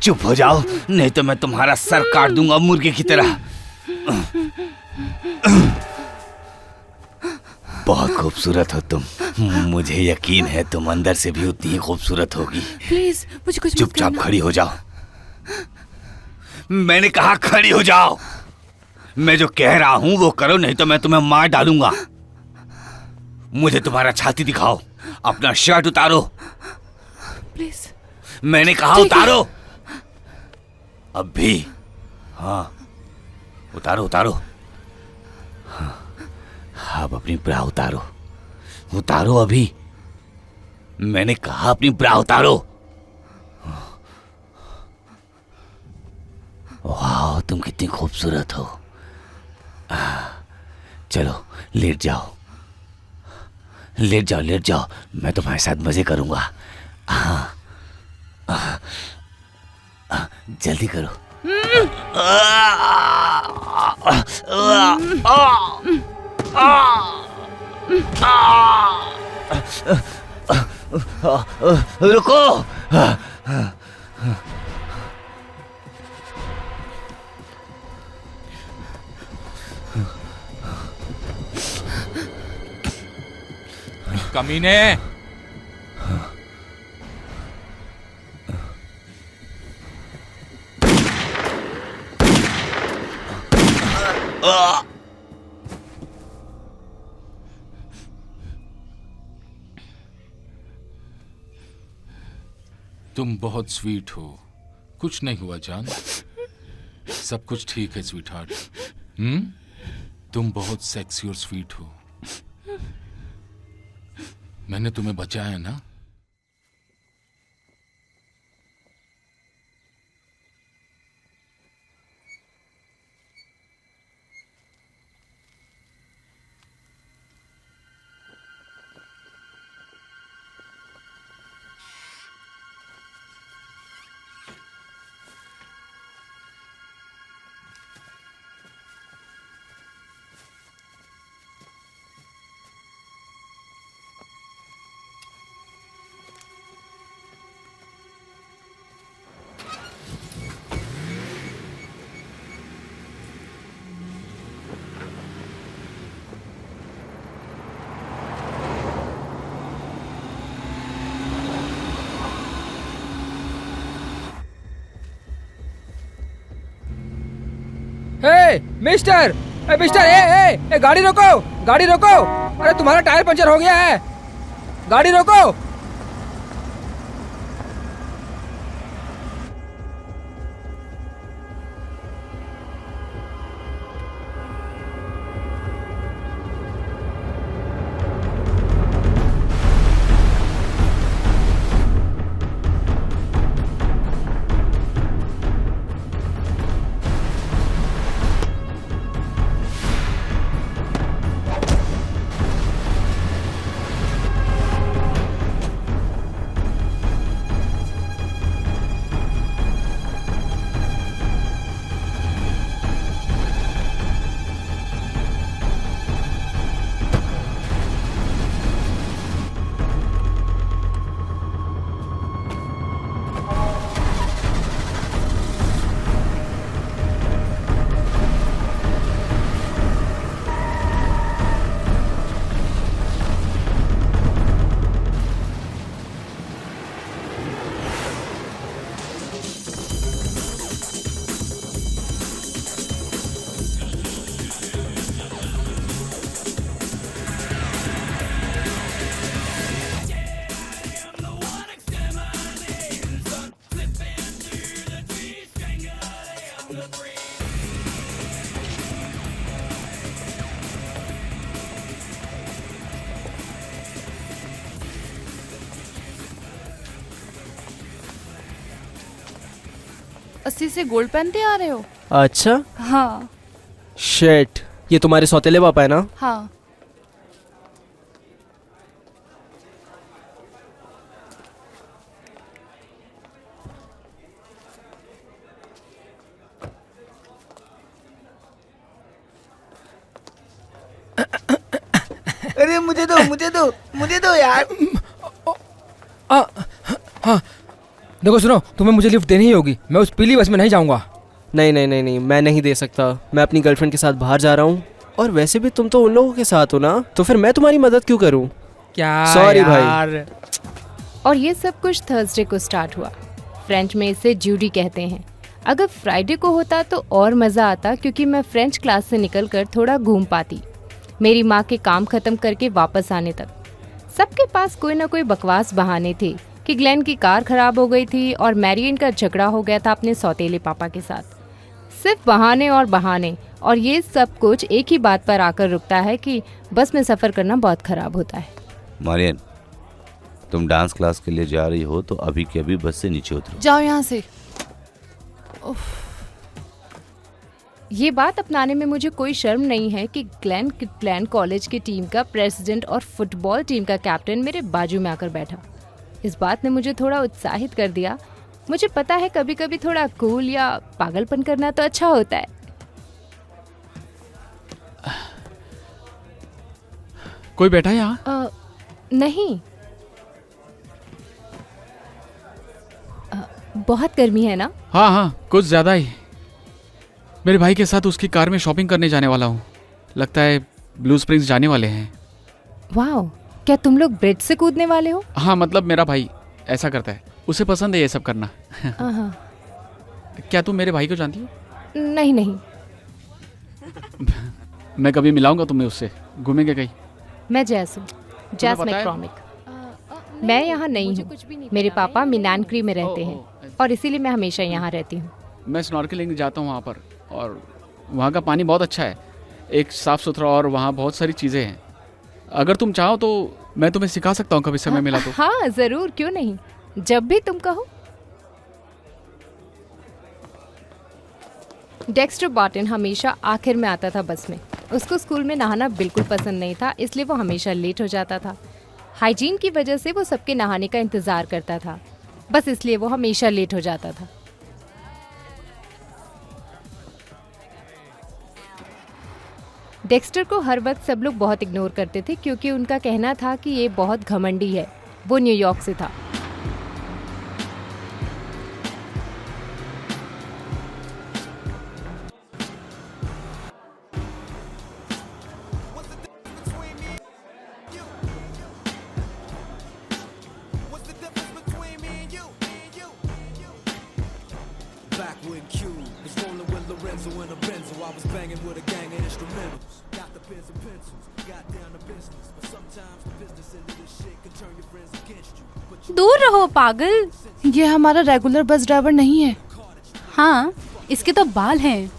चुप हो जाओ, नहीं तो मैं तुम्हारा सर काट दूंगा मुर्गे की तरह। बहुत खूबसूरत हो तुम, मुझे यकीन है तुम अंदर से भी उतनी ही खूबसूरत होगी। प्लीज मुझे कुछ मत चुपचाप कहना। खड़ी हो जाओ। मैंने कहा खड़ी हो जाओ। मैं जो कह रहा हूं वो करो, नहीं तो मैं तुम्हें मार डालूंगा। मुझे तुम्हारा छाती दिखाओ, अपना शर्ट उतारो। प्लीज। मैंने कहा उतारो अब भी। हाँ उतारो उतारो। हाँ, अब अपनी ब्रा उतारो, उतारो अभी। मैंने कहा अपनी ब्रा उतारो। वाह तुम कितनी खूबसूरत हो। चलो लेट जाओ, लेट जाओ लेट जाओ, मैं तुम्हारे साथ मजे करूंगा। जल्दी करो। रुको। कमीने, तुम बहुत स्वीट हो। कुछ नहीं हुआ जान, सब कुछ ठीक है स्वीट हार्ट। तुम बहुत सेक्सी और स्वीट हो। मैंने तुम्हें बचाया ना। मिस्टर, मिस्टर, गाड़ी रोको, गाड़ी रोको। अरे तुम्हारा टायर पंचर हो गया है, गाड़ी रोको। अस्सी से गोल्ड पहनते आ रहे हो? अच्छा। हाँ। शेट, ये तुम्हारे सौतेले पापा है ना? हाँ। अरे मुझे दो यार। हाँ देखो सुनो, तुम्हें मुझे लिफ्ट देनी ही होगी, मैं उस पीली बस में नहीं जाऊंगा। नहीं नहीं नहीं नहीं, मैं नहीं दे सकता। मैं अपनी गर्लफ्रेंड के साथ बाहर जा रहा हूँ, और वैसे भी तुम तो उन लोगों के साथ हो ना, तो फिर मैं तुम्हारी मदद क्यों करूँ? क्या Sorry भाई। यार। और ये सब कुछ थर्सडे को स्टार्ट हुआ। फ्रेंच में इसे ज्यूडी कहते हैं। अगर फ्राइडे को होता तो और मज़ा आता, क्योंकि मैं फ्रेंच क्लास से निकलकर थोड़ा घूम पाती, मेरी माँ के काम ख़त्म करके वापस आने तक। सबके पास कोई ना कोई बकवास बहाने थे कि ग्लेन की कार खराब हो गई थी और मैरियन का झगड़ा हो गया था अपने सौतेले पापा के साथ। सिर्फ बहाने और बहाने, और ये सब कुछ एक ही बात पर आकर रुकता है कि बस में सफ़र करना बहुत ख़राब होता है। मारियन, तुम डांस क्लास के लिए जा रही हो तो अभी के अभी बस से नीचे उतरो। जाओ यहाँ से। ये बात अपनाने में मुझे कोई शर्म नहीं है कि ग्लेन किटलैंड कॉलेज की टीम का प्रेसिडेंट और फुटबॉल टीम का कैप्टन मेरे बाजू में आकर बैठा। इस बात ने मुझे थोड़ा उत्साहित कर दिया। मुझे पता है कभी कभी थोड़ा कूल या पागलपन करना तो अच्छा होता है। कोई बैठा है यहाँ? नहीं, बहुत गर्मी है ना? हाँ हाँ, कुछ ज़्यादा ही। मेरे भाई के साथ उसकी कार में शॉपिंग करने जाने वाला हूँ। लगता है ब्लू स्प्रिंग्स जाने वाले हैं। वाह, क्या तुम लोग ब्रिज से कूदने वाले हो? हाँ, मतलब मेरा भाई ऐसा करता है, उसे पसंद है ये सब करना। क्या तुम मेरे भाई को जानती हो? नहीं नहीं। मैं कभी मिलाऊंगा तुम्हें उससे, घूमेंगे कहीं। मैं जैस हूँ, जैस पता है? मैक्रॉमिक। मैं यहाँ नहीं हूँ। मेरे पापा मिनानक्री में रहते हैं और इसीलिए मैं हमेशा यहाँ रहती हूँ। मैं स्नॉर्कलिंग जाता हूँ वहाँ पर, और वहाँ का पानी बहुत अच्छा है, एक साफ़ सुथरा, और वहाँ बहुत सारी चीज़ें हैं। अगर तुम चाहो तो मैं तुम्हें सिखा सकता हूँ कभी समय मिला तो। हाँ ज़रूर, क्यों नहीं, जब भी तुम कहो। डेक्स्टर बार्टन हमेशा आखिर में आता था बस में। उसको स्कूल में नहाना बिल्कुल पसंद नहीं था, इसलिए वो हमेशा लेट हो जाता था। हाइजीन की वजह से वो सबके नहाने का इंतज़ार करता था, बस इसलिए वो हमेशा लेट हो जाता था। डेक्स्टर को हर वक्त सब लोग बहुत इग्नोर करते थे, क्योंकि उनका कहना था कि ये बहुत घमंडी है। वो न्यूयॉर्क से था। दूर रहो पागल। ये हमारा रेगुलर बस ड्राइवर नहीं है। हाँ, इसके तो बाल हैं।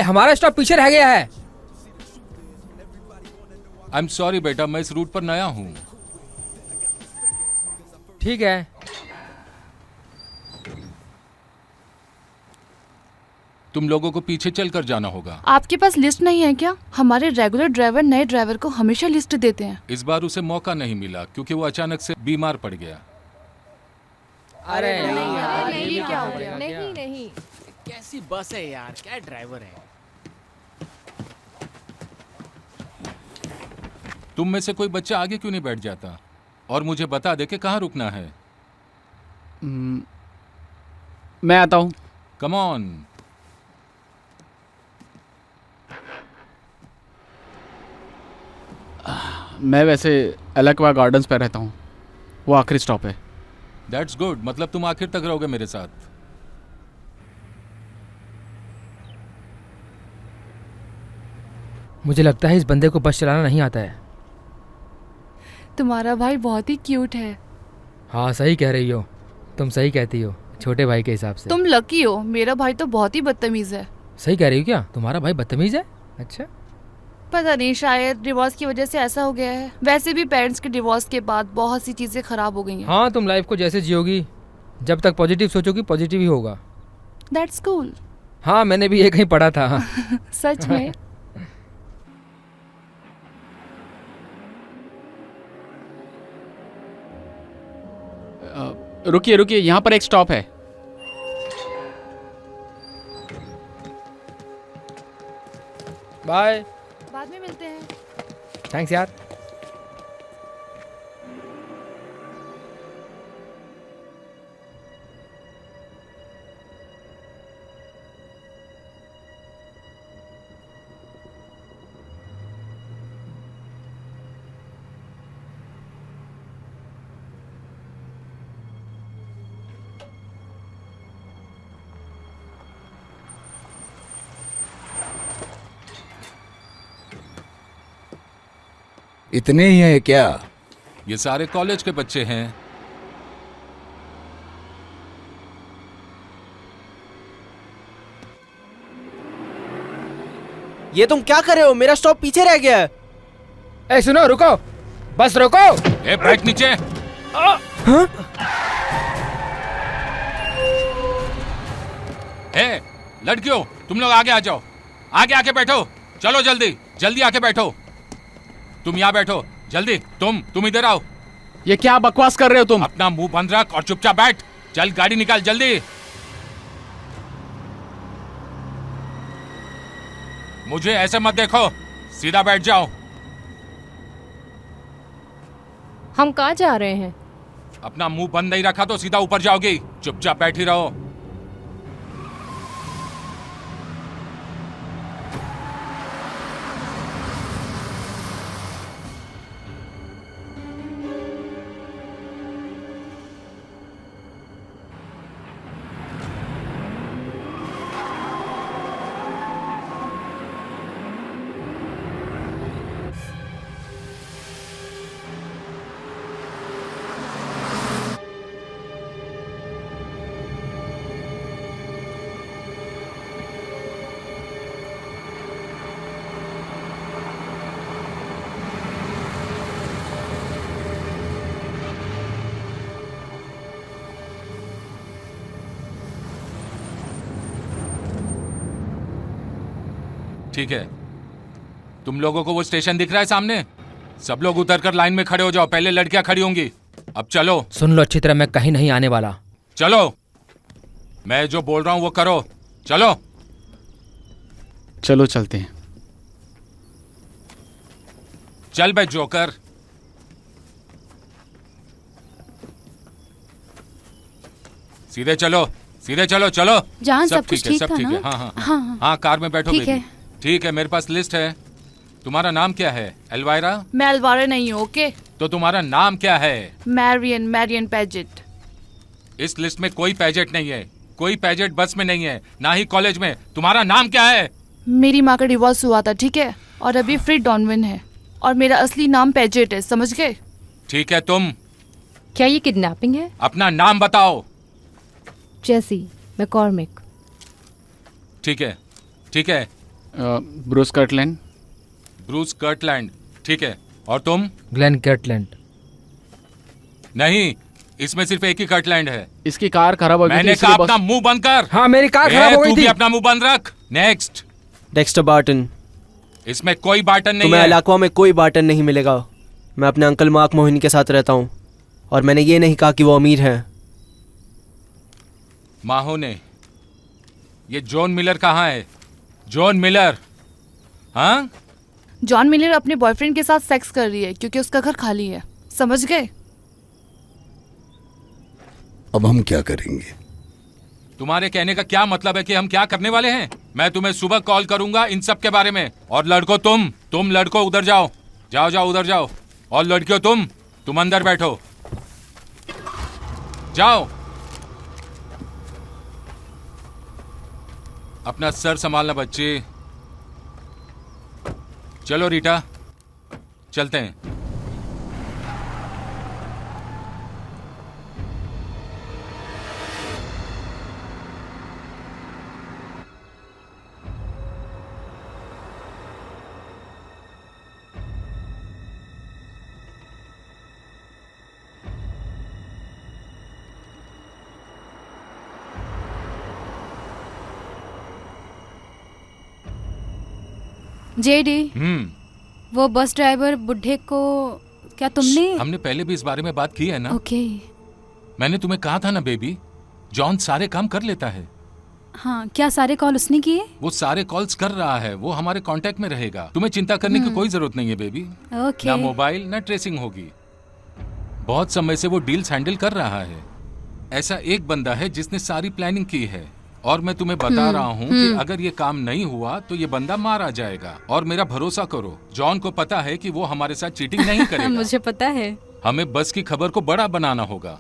हमारा स्टॉप पीछे रह गया है। आई एम सॉरी बेटा, मैं इस रूट पर नया हूँ। ठीक है। तुम लोगों को पीछे चलकर जाना होगा। आपके पास लिस्ट नहीं है क्या? हमारे रेगुलर ड्राइवर नए ड्राइवर को हमेशा लिस्ट देते हैं। इस बार उसे मौका नहीं मिला क्योंकि वो अचानक से बीमार पड़ गया। अरे नहीं, क्या हो गया? नहीं नहीं, कैसी बस है यार, क्या ड्राइवर है। तुम में से कोई बच्चा आगे क्यों नहीं बैठ जाता और मुझे बता दे कि कहाँ रुकना है। मैं आता हूँ। Come on. मैं वैसे एलेक्वा गार्डन्स पे रहता हूँ, वो आखिरी स्टॉप है। दैट्स गुड, मतलब तुम आखिर तक रहोगे मेरे साथ। मुझे लगता है इस बंदे को बस चलाना नहीं आता है। तुम्हारा भाई बहुत ही क्यूट है। हाँ सही कह रही हो, तुम सही कहती हो, छोटे भाई के हिसाब से। तुम लकी हो, मेरा भाई तो बहुत ही बदतमीज है। सही कह रही हो क्या? तुम्हारा भाई बदतमीज है? अच्छा, पता नहीं, शायद डिवोर्स की वजह से ऐसा हो गया है। वैसे भी पेरेंट्स के डिवोर्स के बाद बहुत सी चीजें खराब हो गई हैं। हाँ तुम लाइफ को जैसे जियोगी, जब तक पॉजिटिव सोचोगी पॉजिटिव ही होगा। That's cool. हाँ मैंने भी ये कहीं पढ़ा था। सच में। रुकिए रुकिए, यहाँ पर एक स्टॉप है। बाय। बाद में मिलते हैं। थैंक्स यार। इतने ही है क्या? ये सारे कॉलेज के बच्चे हैं। ये तुम क्या कर रहे हो? मेरा स्टॉप पीछे रह गया है। ए सुनो, रुको, बस रोको। ए ब्रेक नीचे। ए लड़कियों, तुम लोग आगे आ जाओ, आगे आके बैठो। चलो जल्दी जल्दी आके बैठो। तुम यहाँ बैठो जल्दी। तुम इधर आओ। ये क्या बकवास कर रहे हो तुम? अपना मुंह बंद रख और चुपचाप बैठ। चल गाड़ी निकाल जल्दी। मुझे ऐसे मत देखो, सीधा बैठ जाओ। हम कहाँ जा रहे हैं? अपना मुंह बंद नहीं रखा तो सीधा ऊपर जाओगी। चुपचाप बैठी रहो। ठीक है, तुम लोगों को वो स्टेशन दिख रहा है सामने? सब लोग उतर कर लाइन में खड़े हो जाओ। पहले लड़कियां खड़ी होंगी। अब चलो। सुन लो अच्छी तरह, मैं कहीं नहीं आने वाला। चलो, मैं जो बोल रहा हूं वो करो। चलो चलो चलते हैं। चल बे जोकर। सीधे चलो, सीधे चलो। चलो जान सब कुछ ठीक सब था ठीक ना? है। हाँ हाँ हाँ, हाँ। हाँ, कार में बैठो ठीक बेबी। है। ठीक है, मेरे पास लिस्ट है। तुम्हारा नाम क्या है? एल्वायरा? मैं एल्वारा नहीं हूँ, ओके? तो तुम्हारा नाम क्या है? Marrion Padget. इस लिस्ट में कोई पैजेट नहीं है। कोई पैजेट बस में नहीं है, ना ही कॉलेज में। तुम्हारा नाम क्या है? मेरी माँ का डिवोर्स हुआ था, ठीक है? और अभी फ्री डॉनविन है। और मेरा असली नाम पैजेट है, समझ गए? ठीक है, तुम क्या ये किडनैपिंग है? अपना नाम बताओ। जेसी मैकॉर्मिक। ठीक है, ठीक है। Bruce Kirtland. ब्रूस कर्टलैंड, ठीक है। और तुम? Glenn Kirtland. नहीं, इसमें सिर्फ एक ही कर्टलैंड है। इसकी कार खराब हो गई थी, मैंने इसलिए कहा अपना मुंह बंद कर। हाँ, मेरी कार खराब हो गई तू भी थी। अपना मुंह बंद रख। नेक्स्ट। Dexter Barton. इसमें कोई बाटन नहीं तुम्हें है। इलाकों में कोई बार्टन नहीं मिलेगा। मैं अपने अंकल मार्क मोहिनी के साथ रहता हूँ, और मैंने ये नहीं कहा कि वो अमीर हैं। माहो ने। ये जॉन मिलर कहाँ है? John Miller? हाँ, जॉन मिलर अपने बॉयफ्रेंड के साथ सेक्स कर रही है क्योंकि उसका घर खाली है, समझ गए? अब हम क्या करेंगे? तुम्हारे कहने का क्या मतलब है कि हम क्या करने वाले हैं? मैं तुम्हें सुबह कॉल करूंगा इन सब के बारे में। और लड़कों, तुम लड़कों उधर जाओ। जाओ उधर जाओ। और लड़कियों, तुम अंदर बैठो। जाओ। अपना सर संभालना बच्चे। चलो रीटा, चलते हैं। जेडी, वो बस ड्राइवर बुढ़े को क्या तुमने? हमने पहले भी इस बारे में बात की है ना? ओके। मैंने तुम्हें कहा था ना बेबी, जॉन सारे काम कर लेता है। हाँ, क्या सारे कॉल उसने किए? वो सारे कॉल्स कर रहा है, वो हमारे कांटेक्ट में रहेगा। तुम्हें चिंता करने की कोई जरूरत नहीं है बेबी। ओके। ना मोबाइल ना ट्रेसिंग होगी। बहुत समय से वो डील्स हैंडल कर रहा है। ऐसा एक बंदा है जिसने सारी प्लानिंग की है और मैं तुम्हें बता रहा हूँ कि अगर ये काम नहीं हुआ तो ये बंदा मारा जाएगा। और मेरा भरोसा करो, जॉन को पता है कि वो हमारे साथ चीटिंग नहीं करेगा। मुझे पता है। हमें बस की खबर को बड़ा बनाना होगा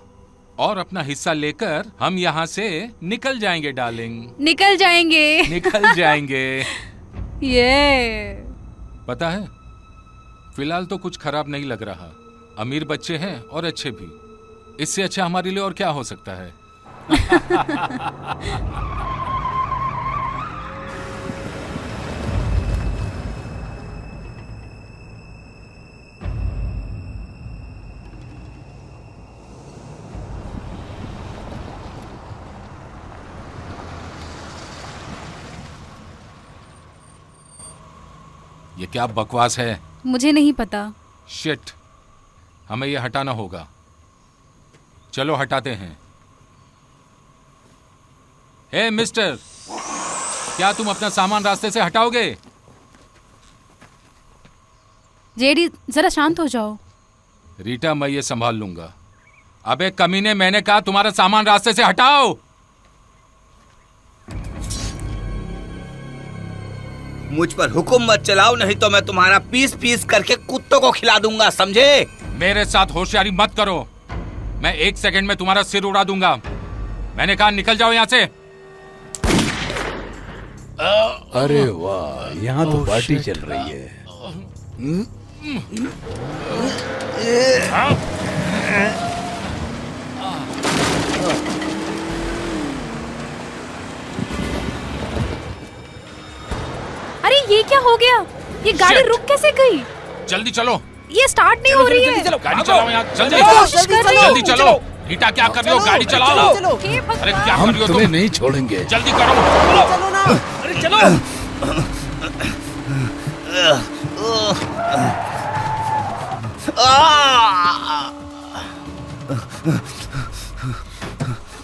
और अपना हिस्सा लेकर हम यहाँ से निकल जाएंगे डार्लिंग। निकल जाएंगे। निकल जाएंगे। ये पता है, फिलहाल तो कुछ खराब नहीं लग रहा। अमीर बच्चे हैं और अच्छे भी। इससे अच्छा हमारे लिए और क्या हो सकता है। ये क्या बकवास है? मुझे नहीं पता। शिट, हमें ये हटाना होगा। चलो हटाते हैं। हे मिस्टर, क्या तुम अपना सामान रास्ते से हटाओगे? जेडी, जरा शांत हो जाओ। रीटा, मैं ये संभाल लूंगा। अबे कमीने, मैंने कहा तुम्हारा सामान रास्ते से हटाओ। मुझ पर हुक्म मत चलाओ, नहीं तो मैं तुम्हारा पीस पीस करके कुत्तों को खिला दूंगा, समझे? मेरे साथ होशियारी मत करो, मैं 1 सेकंड में तुम्हारा सिर उड़ा दूंगा। मैंने कहा निकल जाओ यहाँ से। अरे वाह, यहाँ तो पार्टी चल रही है। अरे ये क्या हो गया? ये गाड़ी Shit! रुक कैसे गई? जल्दी चलो। ये स्टार्ट नहीं हो रही है। गाड़ी चलाओ यहाँ, जल्दी कोशिश कर रही हूँ। जल्दी चलो। रीटा, क्या कर रही हो? गाड़ी चलाओ। अरे क्या कर हम रही हो तुम्हें तुम? नहीं छोड़ेंगे। जल्दी करो। अरे चलो।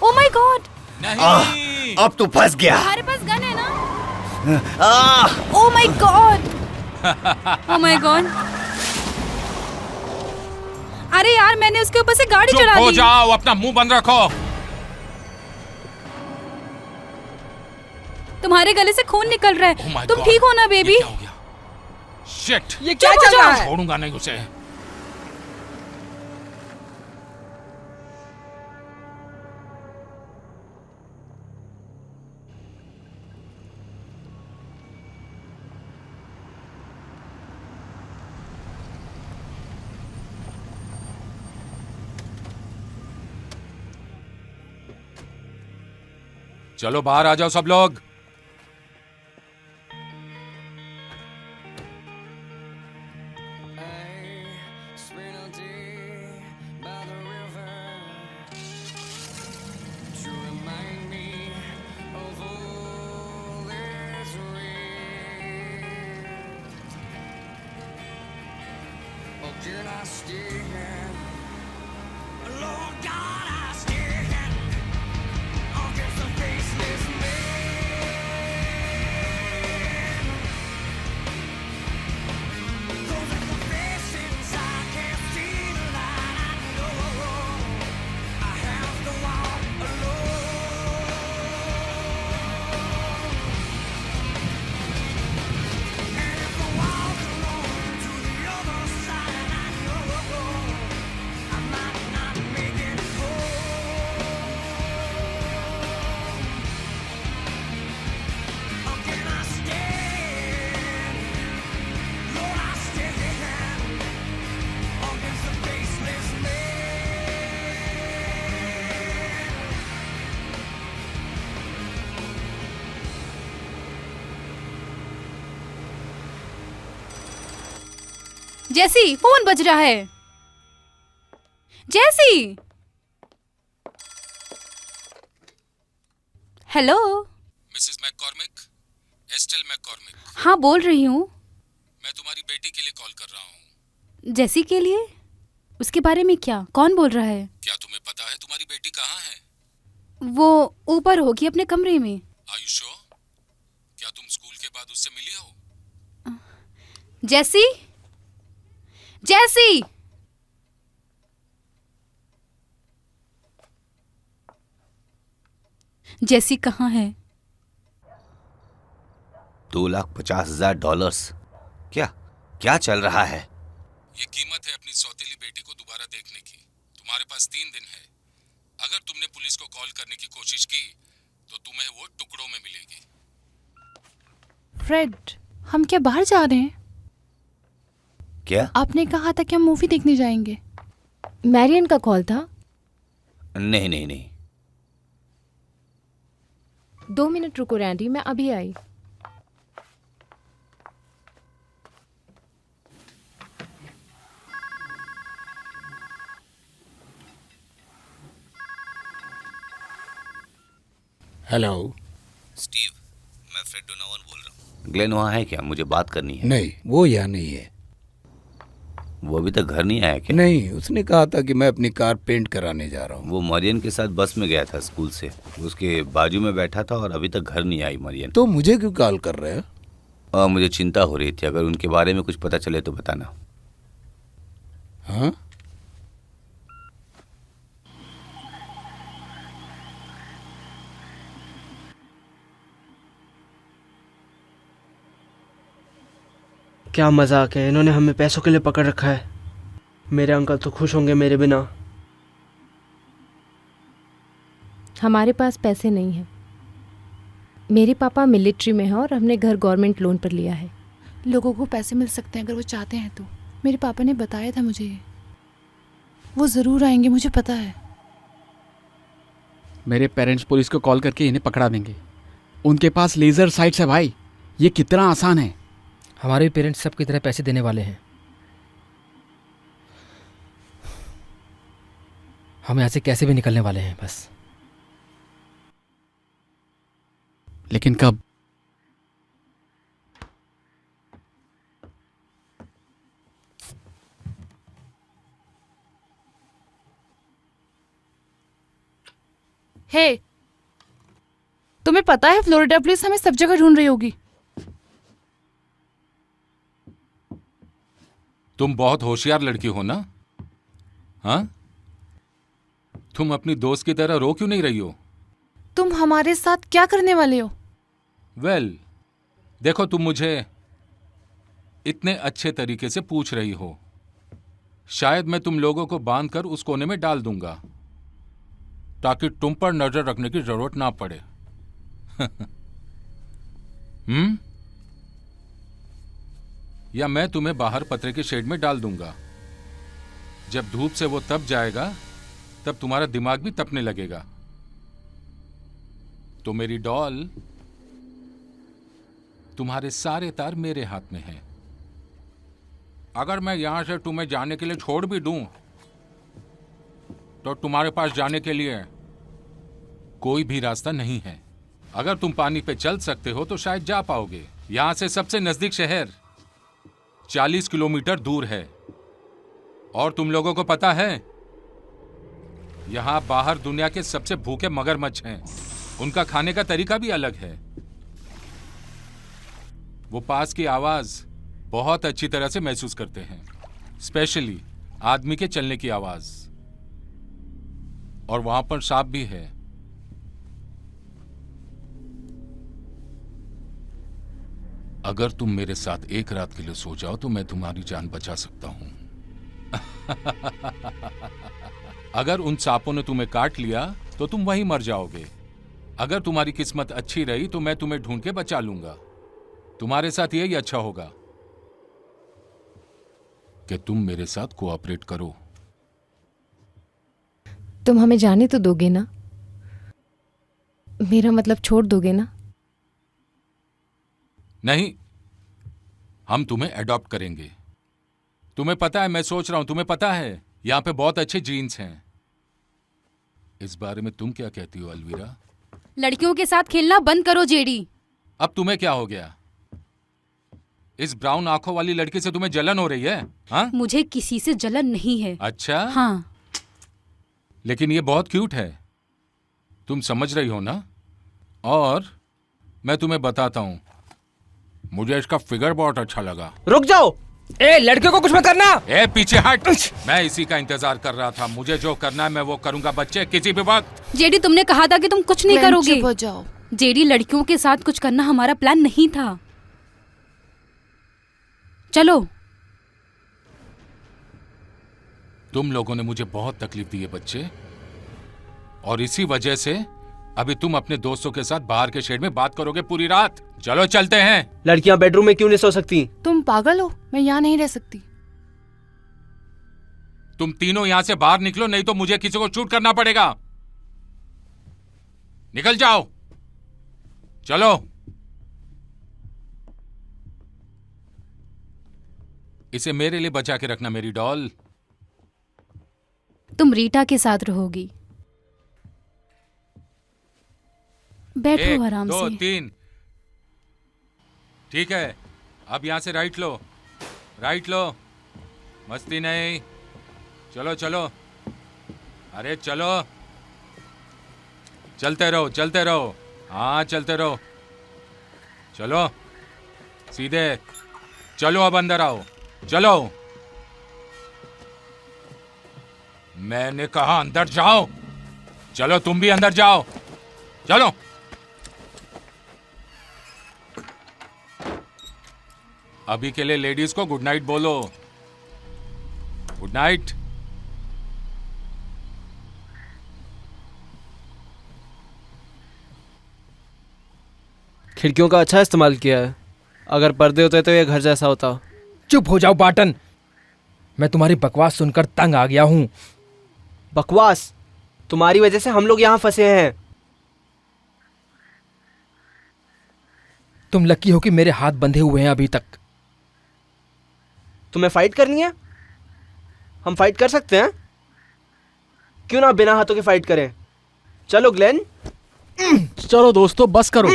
ओ माय गॉड, नहीं। अब तू फंस गया। तुम्हारे पास गन है ना? Oh my God, oh my God. अरे यार, मैंने उसके ऊपर से गाड़ी चुप चढ़ा हो दी। जाओ, अपना मुंह बंद रखो। तुम्हारे गले से खून निकल रहा Oh my है। तुम God! ठीक हो ना बेबी? ये क्या हो गया? Shit! ये क्या चुप हो चल रहा जाओ। है? छोड़ूंगा नहीं उसे। चलो बाहर आ जाओ सब लोग। जैसी, फोन बज रहा है। जैसी, हेलो। मिसेस मैककॉर्मिक, एस्टेल मैककॉर्मिक, हाँ, बोल रही हूँ। मैं तुम्हारी बेटी के लिए कॉल कर रहा हूँ। जैसी के लिए? उसके बारे में क्या? कौन बोल रहा है? क्या तुम्हें पता है तुम्हारी बेटी कहाँ है? वो ऊपर होगी अपने कमरे में। आयुषो, क्या तुम स्कूल के बाद उससे मिली हो? जैसी जैसी जैसी कहाँ है? $2,50,000। क्या क्या चल रहा है? ये कीमत है अपनी सौतेली बेटी को दोबारा देखने की। तुम्हारे पास 3 दिन है। अगर तुमने पुलिस को कॉल करने की कोशिश की तो तुम्हें वो टुकड़ों में मिलेगी। फ्रेड, हम क्या बाहर जा रहे हैं? क्या? आपने कहा था कि हम मूवी देखने जाएंगे। मैरियन का कॉल था। नहीं नहीं नहीं। 2 मिनट रुको रैंडी, मैं अभी आई। हेलो स्टीव, मैं फ्रेड डोनावन बोल रहा हूँ। ग्लेन वहाँ है क्या? मुझे बात करनी है। नहीं, वो यहाँ नहीं है। वो अभी तक घर नहीं आया क्या? नहीं, उसने कहा था कि मैं अपनी कार पेंट कराने जा रहा हूँ। वो मरियन के साथ बस में गया था स्कूल से। उसके बाजू में बैठा था और अभी तक घर नहीं आई मरियन। तो मुझे क्यों कॉल कर रहे हो? मुझे चिंता हो रही थी, अगर उनके बारे में कुछ पता चले तो बताना। हाँ? क्या मजाक है, इन्होंने हमें पैसों के लिए पकड़ रखा है। मेरे अंकल तो खुश होंगे मेरे बिना। हमारे पास पैसे नहीं हैं। मेरे पापा मिलिट्री में हैं और हमने घर गवर्नमेंट लोन पर लिया है। लोगों को पैसे मिल सकते हैं अगर वो चाहते हैं तो। मेरे पापा ने बताया था मुझे ये। वो ज़रूर आएंगे, मुझे पता है। मेरे पेरेंट्स पुलिस को कॉल करके इन्हें पकड़ा देंगे। उनके पास लेज़र साइट्स है भाई। ये कितना आसान है। हमारे पेरेंट्स सबकी तरह पैसे देने वाले हैं। हम यहाँ से कैसे भी निकलने वाले हैं बस। लेकिन कब? हे, तुम्हें पता है फ्लोरिडा पुलिस हमें सब जगह ढूंढ रही होगी। तुम बहुत होशियार लड़की हो ना? हाँ? तुम अपनी दोस्त की तरह रो क्यों नहीं रही हो? तुम हमारे साथ क्या करने वाले हो? वेल, देखो, तुम मुझे इतने अच्छे तरीके से पूछ रही हो। शायद मैं तुम लोगों को बांधकर उस कोने में डाल दूंगा ताकि तुम पर नजर रखने की जरूरत ना पड़े। या मैं तुम्हें बाहर पतरे के शेड में डाल दूंगा। जब धूप से वो तप जाएगा तब तुम्हारा दिमाग भी तपने लगेगा। तो मेरी डॉल, तुम्हारे सारे तार मेरे हाथ में हैं। अगर मैं यहां से तुम्हें जाने के लिए छोड़ भी दूं तो तुम्हारे पास जाने के लिए कोई भी रास्ता नहीं है। अगर तुम पानी पे चल सकते हो तो शायद जा पाओगे। यहां से सबसे नजदीक शहर 40 किलोमीटर दूर है। और तुम लोगों को पता है, यहां बाहर दुनिया के सबसे भूखे मगरमच्छ हैं। उनका खाने का तरीका भी अलग है। वो पास की आवाज बहुत अच्छी तरह से महसूस करते हैं, स्पेशली आदमी के चलने की आवाज। और वहां पर सांप भी है। अगर तुम मेरे साथ एक रात के लिए सो जाओ तो मैं तुम्हारी जान बचा सकता हूं। अगर उन सांपों ने तुम्हें काट लिया तो तुम वहीं मर जाओगे। अगर तुम्हारी किस्मत अच्छी रही तो मैं तुम्हें ढूंढ के बचा लूंगा। तुम्हारे साथ यही अच्छा होगा कि तुम मेरे साथ कोऑपरेट करो। तुम हमें जाने तो दोगे ना? मेरा मतलब छोड़ दोगे ना? नहीं, हम तुम्हें अडॉप्ट करेंगे। तुम्हें पता है, मैं सोच रहा हूं, तुम्हें पता है यहां पे बहुत अच्छे जीन्स हैं। इस बारे में तुम क्या कहती हो अलवीरा? लड़कियों के साथ खेलना बंद करो जेडी। अब तुम्हें क्या हो गया? इस ब्राउन आंखों वाली लड़की से तुम्हें जलन हो रही है? हाँ? मुझे किसी से जलन नहीं है। अच्छा? हाँ। लेकिन ये बहुत क्यूट है, तुम समझ रही हो ना? और मैं तुम्हें बताता हूँ, मुझे इसका फिगर बहुत अच्छा लगा। रुक जाओ। ए लड़के को कुछ मत करना। ए पीछे हट। मैं इसी का इंतजार कर रहा था। मुझे जो करना है मैं वो करूंगा बच्चे, किसी भी वक्त। जेडी तुमने कहा था कि तुम कुछ नहीं क्लेम, करोगे। चुप हो जाओ। जेडी लड़कियों के साथ कुछ करना हमारा प्लान नहीं था। चलो। तुम लोगों ने मुझे बहुत तकलीफ दी है बच्चे, और इसी वजह से अभी तुम अपने दोस्तों के साथ बाहर के शेड में बात करोगे पूरी रात। चलो चलते हैं। लड़कियां बेडरूम में क्यों नहीं सो सकती? तुम पागल हो, मैं यहाँ नहीं रह सकती। तुम तीनों यहां से बाहर निकलो, नहीं तो मुझे किसी को शूट करना पड़ेगा। निकल जाओ। चलो। इसे मेरे लिए बचा के रखना मेरी डॉल। तुम रीटा के साथ रहोगी। बैठो 1 आराम 2 से। 3। ठीक है, अब यहां से राइट लो, राइट लो। मस्ती नहीं। चलो चलो, अरे चलो, चलते रहो चलते रहो। हाँ चलते रहो। चलो सीधे चलो, अब अंदर आओ। चलो, मैंने कहा अंदर जाओ। चलो तुम भी अंदर जाओ। चलो। अभी के लिए लेडीज को गुड नाइट बोलो। Good night. खिड़कियों का अच्छा इस्तेमाल किया है। अगर पर्दे होते तो ये घर जैसा होता। चुप हो जाओ बाटन, मैं तुम्हारी बकवास सुनकर तंग आ गया हूँ। बकवास? तुम्हारी वजह से हम लोग यहाँ फंसे हैं। तुम लकी हो कि मेरे हाथ बंधे हुए हैं अभी तक। तुम्हें फाइट करनी है? हम फाइट कर सकते हैं। क्यों ना बिना हाथों के फाइट करें? चलो ग्लेन। चलो दोस्तों, बस करो।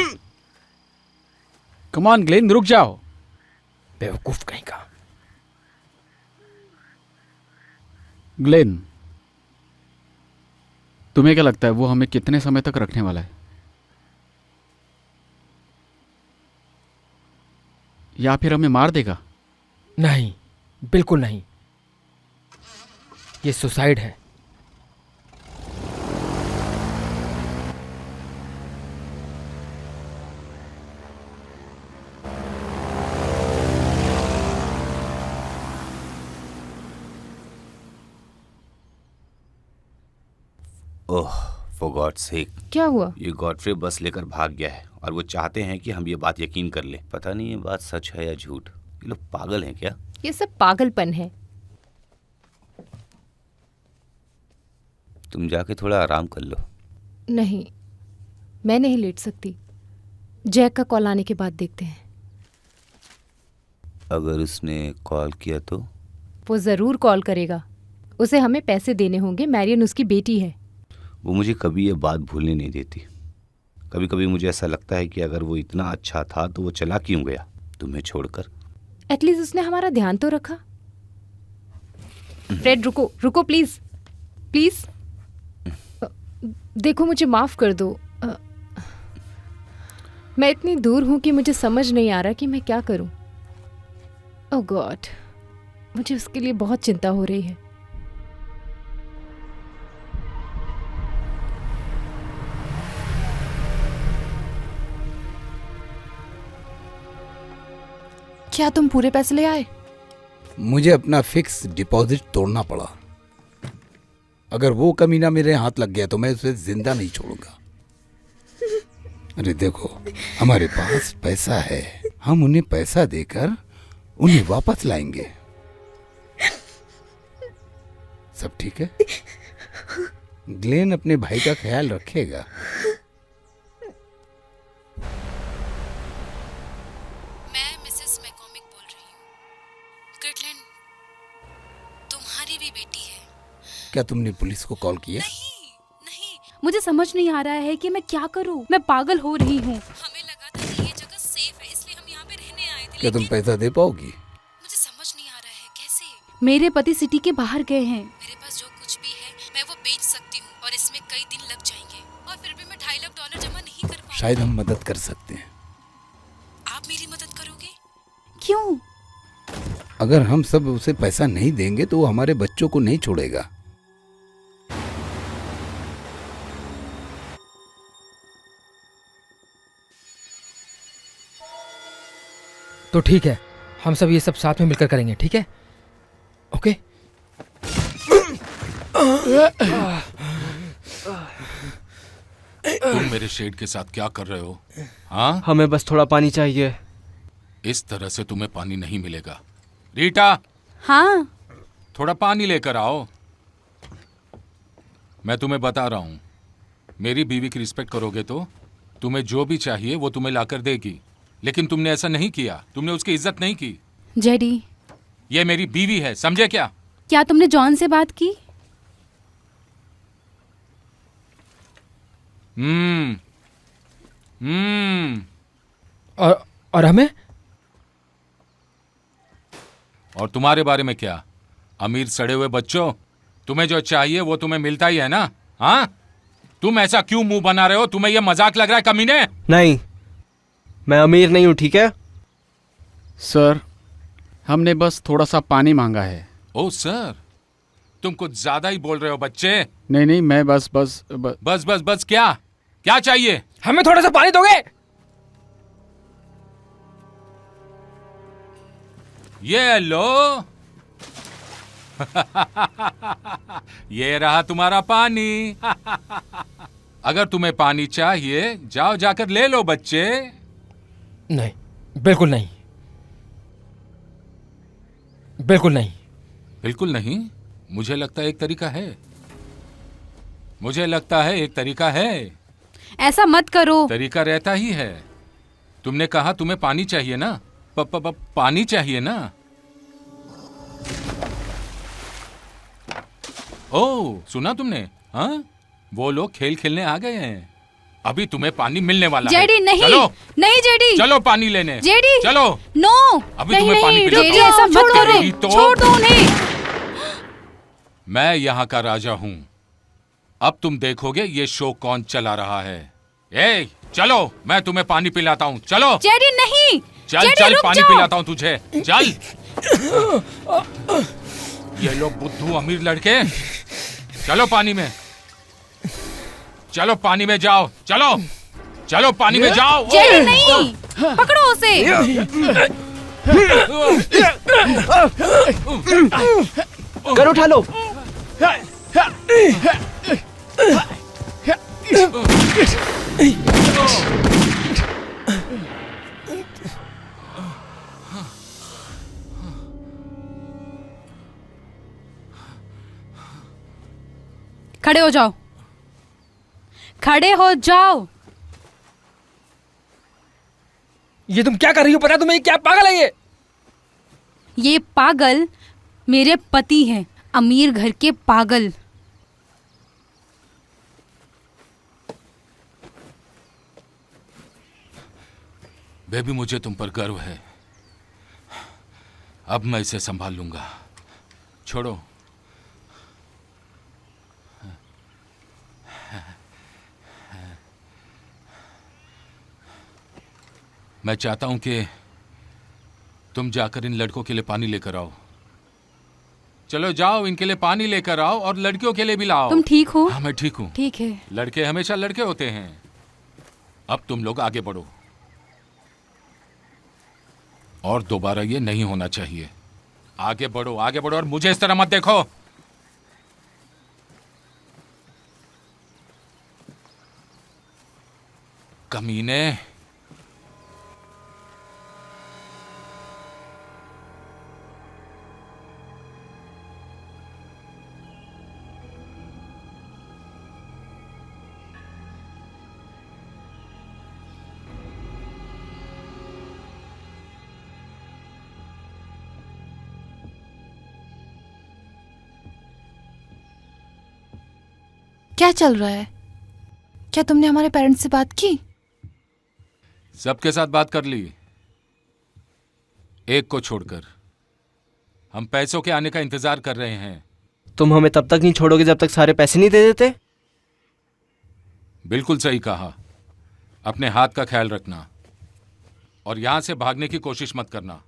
कमान ग्लेन, रुक जाओ। बेवकूफ कहीं का। ग्लेन, तुम्हें क्या लगता है वो हमें कितने समय तक रखने वाला है? या फिर हमें मार देगा? नहीं, बिल्कुल नहीं। ये सुसाइड है। Oh for God sake. क्या हुआ? ये गॉडफ्रे बस लेकर भाग गया है और वो चाहते हैं कि हम ये बात यकीन कर लें। पता नहीं ये बात सच है या झूठ। ये लोग पागल हैं क्या? ये सब पागलपन है। तुम जाके थोड़ा आराम कर लो। नहीं, मैं नहीं लेट सकती। जैक का कॉल आने के बाद देखते हैं। अगर उसने कॉल किया तो? वो ज़रूर कॉल करेगा। उसे हमें पैसे देने होंगे। मैरियन उसकी बेटी है। वो मुझे कभी ये बात भूलने नहीं देती। कभी कभी मुझे ऐसा लगता है कि अगर वो इतना अच्छा था तो वो चला क्यों गया तुम्हें छोड़कर? एटलीस्ट उसने हमारा ध्यान तो रखा। फ्रेड रुको रुको, प्लीज प्लीज। देखो मुझे माफ कर दो। मैं इतनी दूर हूं कि मुझे समझ नहीं आ रहा कि मैं क्या करूं। ओह गॉड, मुझे उसके लिए बहुत चिंता हो रही है। क्या तुम पूरे पैसे ले आए? मुझे अपना फिक्स डिपॉजिट तोड़ना पड़ा। अगर वो कमीना मेरे हाथ लग गया तो मैं उसे जिंदा नहीं छोड़ूंगा। अरे देखो, हमारे पास पैसा है, हम उन्हें पैसा देकर उन्हें वापस लाएंगे। सब ठीक है? ग्लेन अपने भाई का ख्याल रखेगा। मैं मिसेस मैकॉमिक बोल रही हूँ। कर्टलैंड, तुम्हारी भी बेटी है। क्या तुमने पुलिस को कॉल किया? नहीं, मुझे समझ नहीं आ रहा है कि मैं क्या करूं। मैं पागल हो रही हूँ। हमें लगा था कि ये जगह सेफ है, इसलिए हम यहाँ पे रहने आए थे। क्या तुम पैसा दे पाओगी? मुझे समझ नहीं आ रहा है कैसे। मेरे पति सिटी के बाहर गए हैं। मेरे पास जो कुछ भी है मैं वो बेच सकती हूँ और इसमें कई दिन लग जाएंगे और फिर भी मैं $2.5 लाख जमा नहीं कर पाऊंगी। शायद हम मदद कर सकते हैं। अगर हम सब उसे पैसा नहीं देंगे तो वो हमारे बच्चों को नहीं छोड़ेगा। तो ठीक है, हम सब ये सब साथ में मिलकर करेंगे, ठीक है? ओके। तुम मेरे शेड के साथ क्या कर रहे हो? हाँ, हमें बस थोड़ा पानी चाहिए। इस तरह से तुम्हें पानी नहीं मिलेगा। रीटा, हाँ थोड़ा पानी लेकर आओ। मैं तुम्हें बता रहा हूं, मेरी बीवी की रिस्पेक्ट करोगे तो तुम्हें जो भी चाहिए वो तुम्हें लाकर देगी, लेकिन तुमने ऐसा नहीं किया, तुमने उसकी इज्जत नहीं की। जेडी, ये मेरी बीवी है, समझे क्या? क्या तुमने जॉन से बात की? और हमें? और तुम्हारे बारे में क्या? अमीर सड़े हुए बच्चों, तुम्हें जो चाहिए वो तुम्हें मिलता ही है ना? हाँ, तुम ऐसा क्यों मुंह बना रहे हो? तुम्हें ये मजाक लग रहा है कमीने? नहीं, मैं अमीर नहीं हूं, ठीक है? सर, हमने बस थोड़ा सा पानी मांगा है। ओ सर, तुम कुछ ज्यादा ही बोल रहे हो बच्चे। नहीं नहीं, मैं बस क्या क्या चाहिए? हमें थोड़ा सा पानी दोगे? ये लो। ये रहा तुम्हारा पानी। अगर तुम्हें पानी चाहिए, जाओ जाकर ले लो बच्चे। नहीं, बिल्कुल नहीं, बिल्कुल नहीं। बिल्कुल नहीं? मुझे लगता है एक तरीका है। मुझे लगता है एक तरीका है। ऐसा मत करो। तरीका रहता ही है। तुमने कहा तुम्हें पानी चाहिए ना? पानी चाहिए ना? ओ, सुना तुमने? हाँ, वो लोग खेल खेलने आ गए हैं। अभी तुम्हें पानी मिलने वाला है। जेडी नहीं, चलो, नहीं जेडी, चलो पानी लेने। जेडी, चलो। नो, अभी नहीं, तुम्हें पानी नहीं, पिलाता जेडी हूँ। ऐसा मत करो, तो छोड़ दो उन्हें। मैं यहाँ का राजा हूँ। अब तुम देखोगे ये शो कौन चला रहा है। ए, चलो, मैं तुम्हें पानी पिलाता हूँ। चलो जेडी नहीं, चल जेडी, चल, रुक पानी जाओ। पिलाता हूँ तुझे। चल। ये लोग बुद्धू अमीर लड़के। चलो पानी में, चलो पानी में जाओ। चलो चलो पानी में जाओ। जेडी नहीं, पकड़ो उसे। कर उठा लो। खड़े हो जाओ, खड़े हो जाओ। ये तुम क्या कर रही हो? पता है तुम्हें? क्या पागल है ये पागल मेरे पति हैं, अमीर घर के पागल। बेबी, मुझे तुम पर गर्व है। अब मैं इसे संभाल लूंगा। छोड़ो। मैं चाहता हूं कि तुम जाकर इन लड़कों के लिए पानी लेकर आओ। चलो जाओ, इनके लिए पानी लेकर आओ और लड़कियों के लिए भी लाओ। तुम ठीक हो? हाँ, मैं ठीक हूँ। ठीक है। लड़के हमेशा लड़के होते हैं। अब तुम लोग आगे बढ़ो, और दोबारा ये नहीं होना चाहिए। आगे बढ़ो, आगे बढ़ो, और मुझे इस तरह मत देखो। कमीने। क्या चल रहा है? क्या तुमने हमारे पेरेंट्स से बात की? सबके साथ बात कर ली, एक को छोड़कर। हम पैसों के आने का इंतजार कर रहे हैं। तुम हमें तब तक नहीं छोड़ोगे जब तक सारे पैसे नहीं दे देते? बिल्कुल सही कहा। अपने हाथ का ख्याल रखना और यहां से भागने की कोशिश मत करना।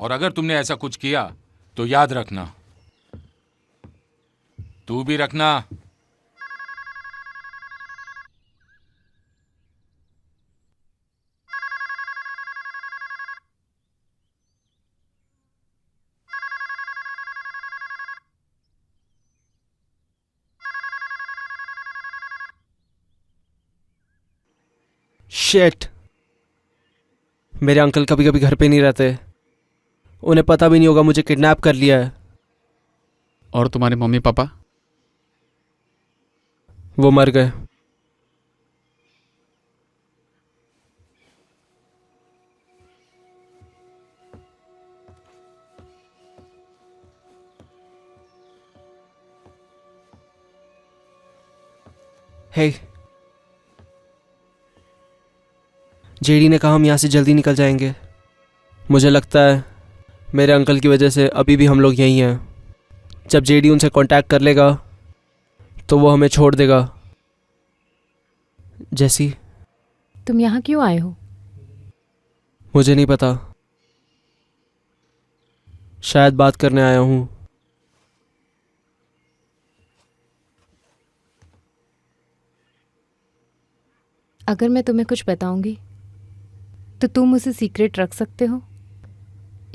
और अगर तुमने ऐसा कुछ किया तो याद रखना, तू भी रखना। शिट, मेरे अंकल कभी कभी घर पे नहीं रहते, उन्हें पता भी नहीं होगा मुझे किडनैप कर लिया है। और तुम्हारे मम्मी पापा? वो मर गए। हे, जेडी ने कहा हम यहाँ से जल्दी निकल जाएंगे। मुझे लगता है मेरे अंकल की वजह से अभी भी हम लोग यहीं हैं। जब जेडी उनसे कांटेक्ट कर लेगा तो वो हमें छोड़ देगा। जैसी, तुम यहाँ क्यों आए हो? मुझे नहीं पता, शायद बात करने आया हूँ। अगर मैं तुम्हें कुछ बताऊंगी तो तुम उसे सीक्रेट रख सकते हो?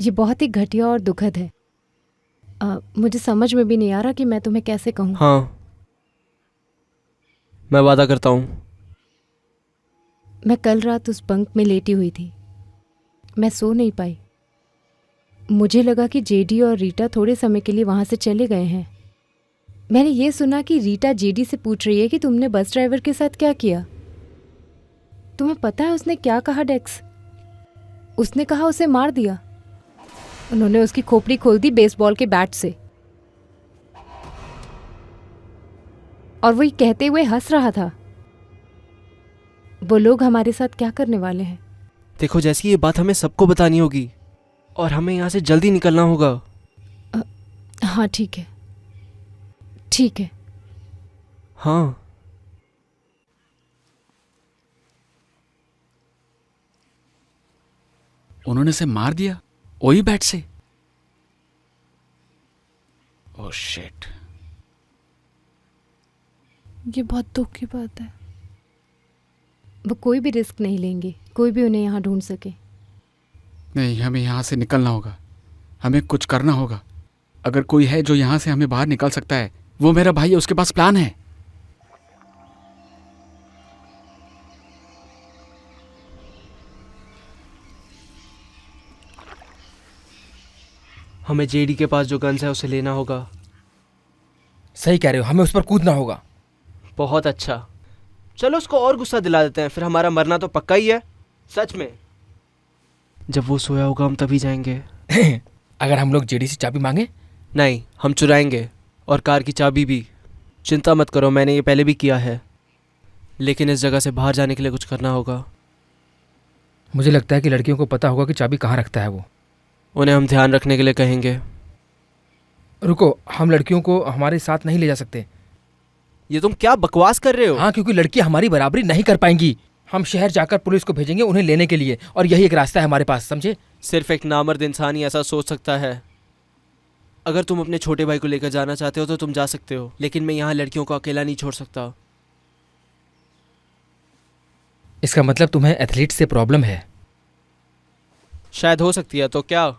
ये बहुत ही घटिया और दुखद है। मुझे समझ में भी नहीं आ रहा कि मैं तुम्हें कैसे कहूँ। हाँ, मैं वादा करता हूँ। मैं कल रात उस बंक में लेटी हुई थी, मैं सो नहीं पाई। मुझे लगा कि जेडी और रीटा थोड़े समय के लिए वहाँ से चले गए हैं। मैंने ये सुना कि रीटा जेडी से पूछ रही है कि तुमने बस ड्राइवर के साथ क्या किया। तुम्हें पता है उसने क्या कहा डेक्स? उसने कहा उसे मार दिया। उन्होंने उसकी खोपड़ी खोल दी बेसबॉल के बैट से, और वो ये कहते हुए हंस रहा था। वो लोग हमारे साथ क्या करने वाले हैं? देखो जैसी, ये बात हमें सबको बतानी होगी और हमें यहाँ से जल्दी निकलना होगा। हाँ ठीक है, ठीक है। हाँ, उन्होंने इसे मार दिया वही बैट से? ओह शिट, ये बहुत दुख की बात है। वो कोई भी रिस्क नहीं लेंगे, कोई भी उन्हें यहाँ ढूंढ सके। नहीं, हमें यहाँ से निकलना होगा, हमें कुछ करना होगा। अगर कोई है जो यहाँ से हमें बाहर निकाल सकता है, वो मेरा भाई है, उसके पास प्लान है। हमें जेडी के पास जो गन्स है उसे लेना होगा। सही कह रहे हो, हमें उस पर कूदना होगा। बहुत अच्छा, चलो उसको और गुस्सा दिला देते हैं, फिर हमारा मरना तो पक्का ही है। सच में, जब वो सोया होगा हम तभी जाएंगे। अगर हम लोग जेडी से चाबी मांगे? नहीं, हम चुराएंगे, और कार की चाबी भी। चिंता मत करो, मैंने ये पहले भी किया है। लेकिन इस जगह से बाहर जाने के लिए कुछ करना होगा। मुझे लगता है कि लड़कियों को पता होगा कि चाबी कहाँ रखता है वो। उन्हें हम ध्यान रखने के लिए कहेंगे। रुको, हम लड़कियों को हमारे साथ नहीं ले जा सकते। ये तुम क्या बकवास कर रहे हो? हाँ, क्योंकि लड़की हमारी बराबरी नहीं कर पाएंगी। हम शहर जाकर पुलिस को भेजेंगे उन्हें लेने के लिए, और यही एक रास्ता है हमारे पास, समझे? सिर्फ एक नामर्द इंसान ही ऐसा सोच सकता है। अगर तुम अपने छोटे भाई को लेकर जाना चाहते हो तो तुम जा सकते हो, लेकिन मैं यहाँ लड़कियों को अकेला नहीं छोड़ सकता। इसका मतलब तुम्हें एथलीट से प्रॉब्लम है? शायद हो सकती है, तो क्या?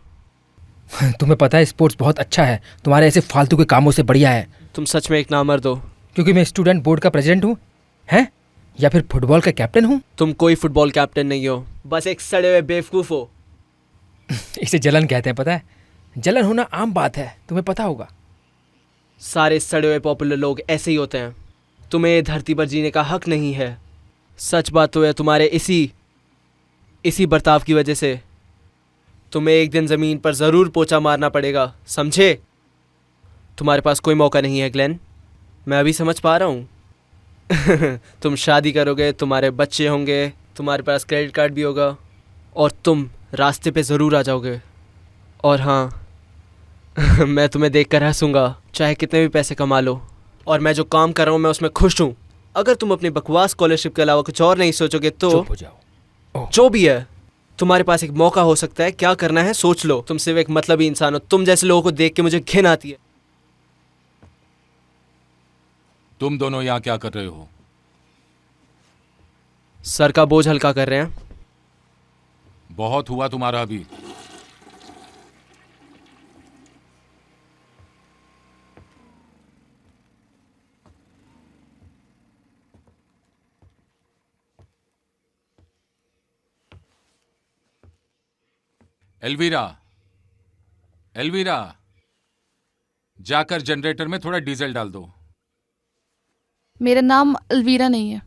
तुम्हें पता है स्पोर्ट्स बहुत अच्छा है, तुम्हारे ऐसे फालतू के कामों से बढ़िया है। तुम सच में एक नामर्द हो। क्योंकि मैं स्टूडेंट बोर्ड का प्रेसिडेंट हूँ, हैं? या फिर फुटबॉल का कैप्टन हूँ? तुम कोई फुटबॉल कैप्टन नहीं हो, बस एक सड़े हुए बेवकूफ हो। इसे जलन कहते हैं, पता है? जलन होना आम बात है, तुम्हें पता होगा। सारे सड़े हुए पॉपुलर लोग ऐसे ही होते हैं। तुम्हें ये धरती पर जीने का हक नहीं है। सच बात तो है, तुम्हारे इसी बर्ताव की वजह से तुम्हें एक दिन ज़मीन पर ज़रूर पोछा मारना पड़ेगा, समझे? तुम्हारे पास कोई मौका नहीं है ग्लेन, मैं अभी समझ पा रहा हूँ। तुम शादी करोगे, तुम्हारे बच्चे होंगे, तुम्हारे पास क्रेडिट कार्ड भी होगा, और तुम रास्ते पे ज़रूर आ जाओगे। और हाँ, मैं तुम्हें देखकर हंसूंगा, चाहे कितने भी पैसे कमा लो। और मैं जो काम कर रहा हूँ मैं उसमें खुश हूँ। अगर तुम अपनी बकवास स्कॉलरशिप के अलावा कुछ और नहीं सोचोगे तो चुप हो जाओ। जो भी है, तुम्हारे पास एक मौका हो सकता है, क्या करना है सोच लो। तुम सिर्फ एक मतलबी इंसान हो। तुम जैसे लोगों को देख के मुझे घिन आती है। तुम दोनों यहाँ क्या कर रहे हो? सर का बोझ हल्का कर रहे हैं। बहुत हुआ तुम्हारा अभी। एल्वीरा, एल्वीरा, जाकर जनरेटर में थोड़ा डीजल डाल दो। मेरा नाम अलवीरा नहीं है।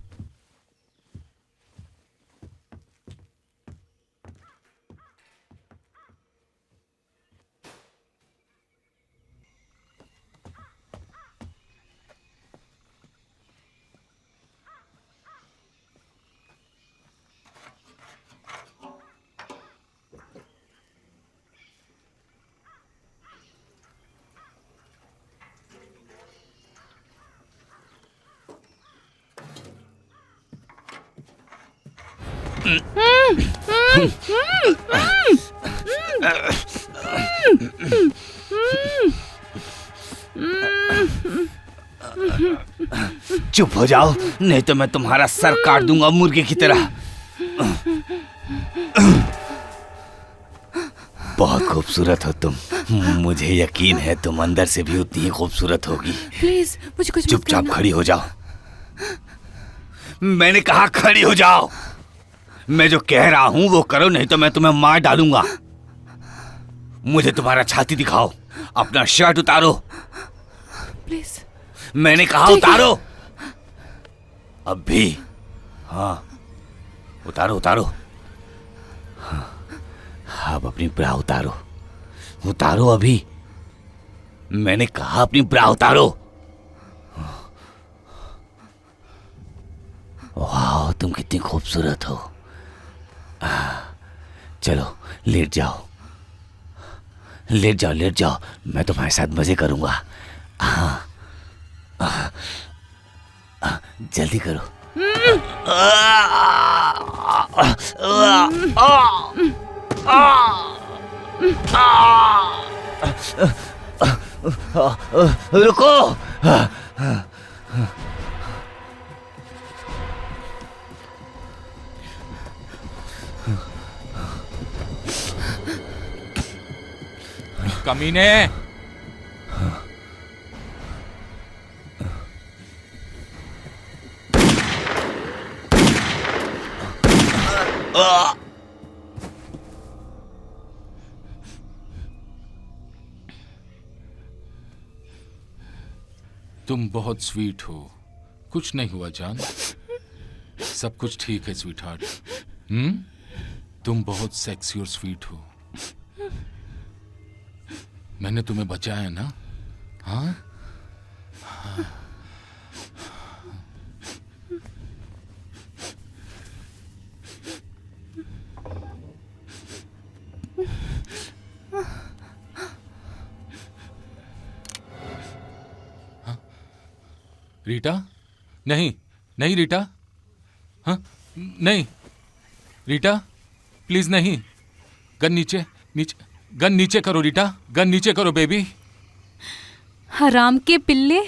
चुप हो जाओ, नहीं तो मैं तुम्हारा सर काट दूंगा मुर्गे की तरह। बहुत खूबसूरत हो तुम। मुझे यकीन है तुम अंदर से भी उतनी ही खूबसूरत होगी। प्लीज मुझे कुछ मत चुपचाप करना। खड़ी हो जाओ। मैंने कहा खड़ी हो जाओ। मैं जो कह रहा हूं वो करो, नहीं तो मैं तुम्हें मार डालूंगा। मुझे तुम्हारा छाती दिखाओ। अपना शर्ट उतारो। प्लीज। मैंने कहा ठीक है। उतारो। अब भी। हाँ, उतारो उतारो। हाँ, अब अपनी ब्रा उतारो। उतारो अभी। मैंने कहा अपनी ब्रा उतारो। वाह, तुम कितनी खूबसूरत हो। चलो लेट जाओ, लेट जाओ, लेट जाओ। मैं तुम्हारे साथ मजे करूंगा। हाँ, जल्दी करो। रुको। कमीने, तुम बहुत स्वीट हो। कुछ नहीं हुआ जान, सब कुछ ठीक है स्वीट हार्ट। तुम बहुत सेक्सी और स्वीट हो। मैंने तुम्हें बचाया ना? हाँ, रीटा, नहीं नहीं रीटा, हाँ नहीं रीटा, प्लीज नहीं। गन नीचे, नीचे, गन नीचे करो रीटा, गन नीचे करो बेबी। हराम के पिल्ले,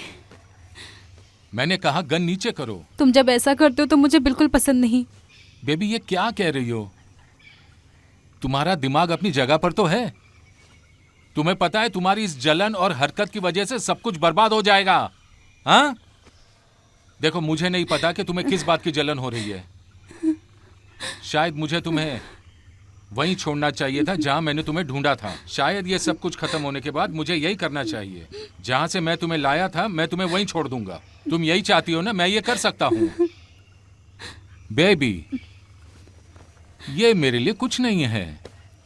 मैंने कहा गन नीचे करो। तुम जब ऐसा करते हो तो मुझे बिल्कुल पसंद नहीं। बेबी ये क्या कह रही हो? तुम्हारा दिमाग अपनी जगह पर तो है। तुम्हें पता है तुम्हारी इस जलन और हरकत की वजह से सब कुछ बर्बाद हो जाएगा। हाँ, देखो मुझे नहीं पता कि तुम्हें किस बात की जलन हो रही है। शायद मुझे तुम्हें वहीं छोड़ना चाहिए था जहां मैंने तुम्हें ढूंढा था। शायद ये सब कुछ खत्म होने के बाद मुझे यही करना चाहिए। जहां से मैं तुम्हें लाया था मैं तुम्हें वहीं छोड़ दूंगा। तुम यही चाहती हो ना? मैं ये कर सकता हूं। बेबी, ये मेरे लिए कुछ नहीं है,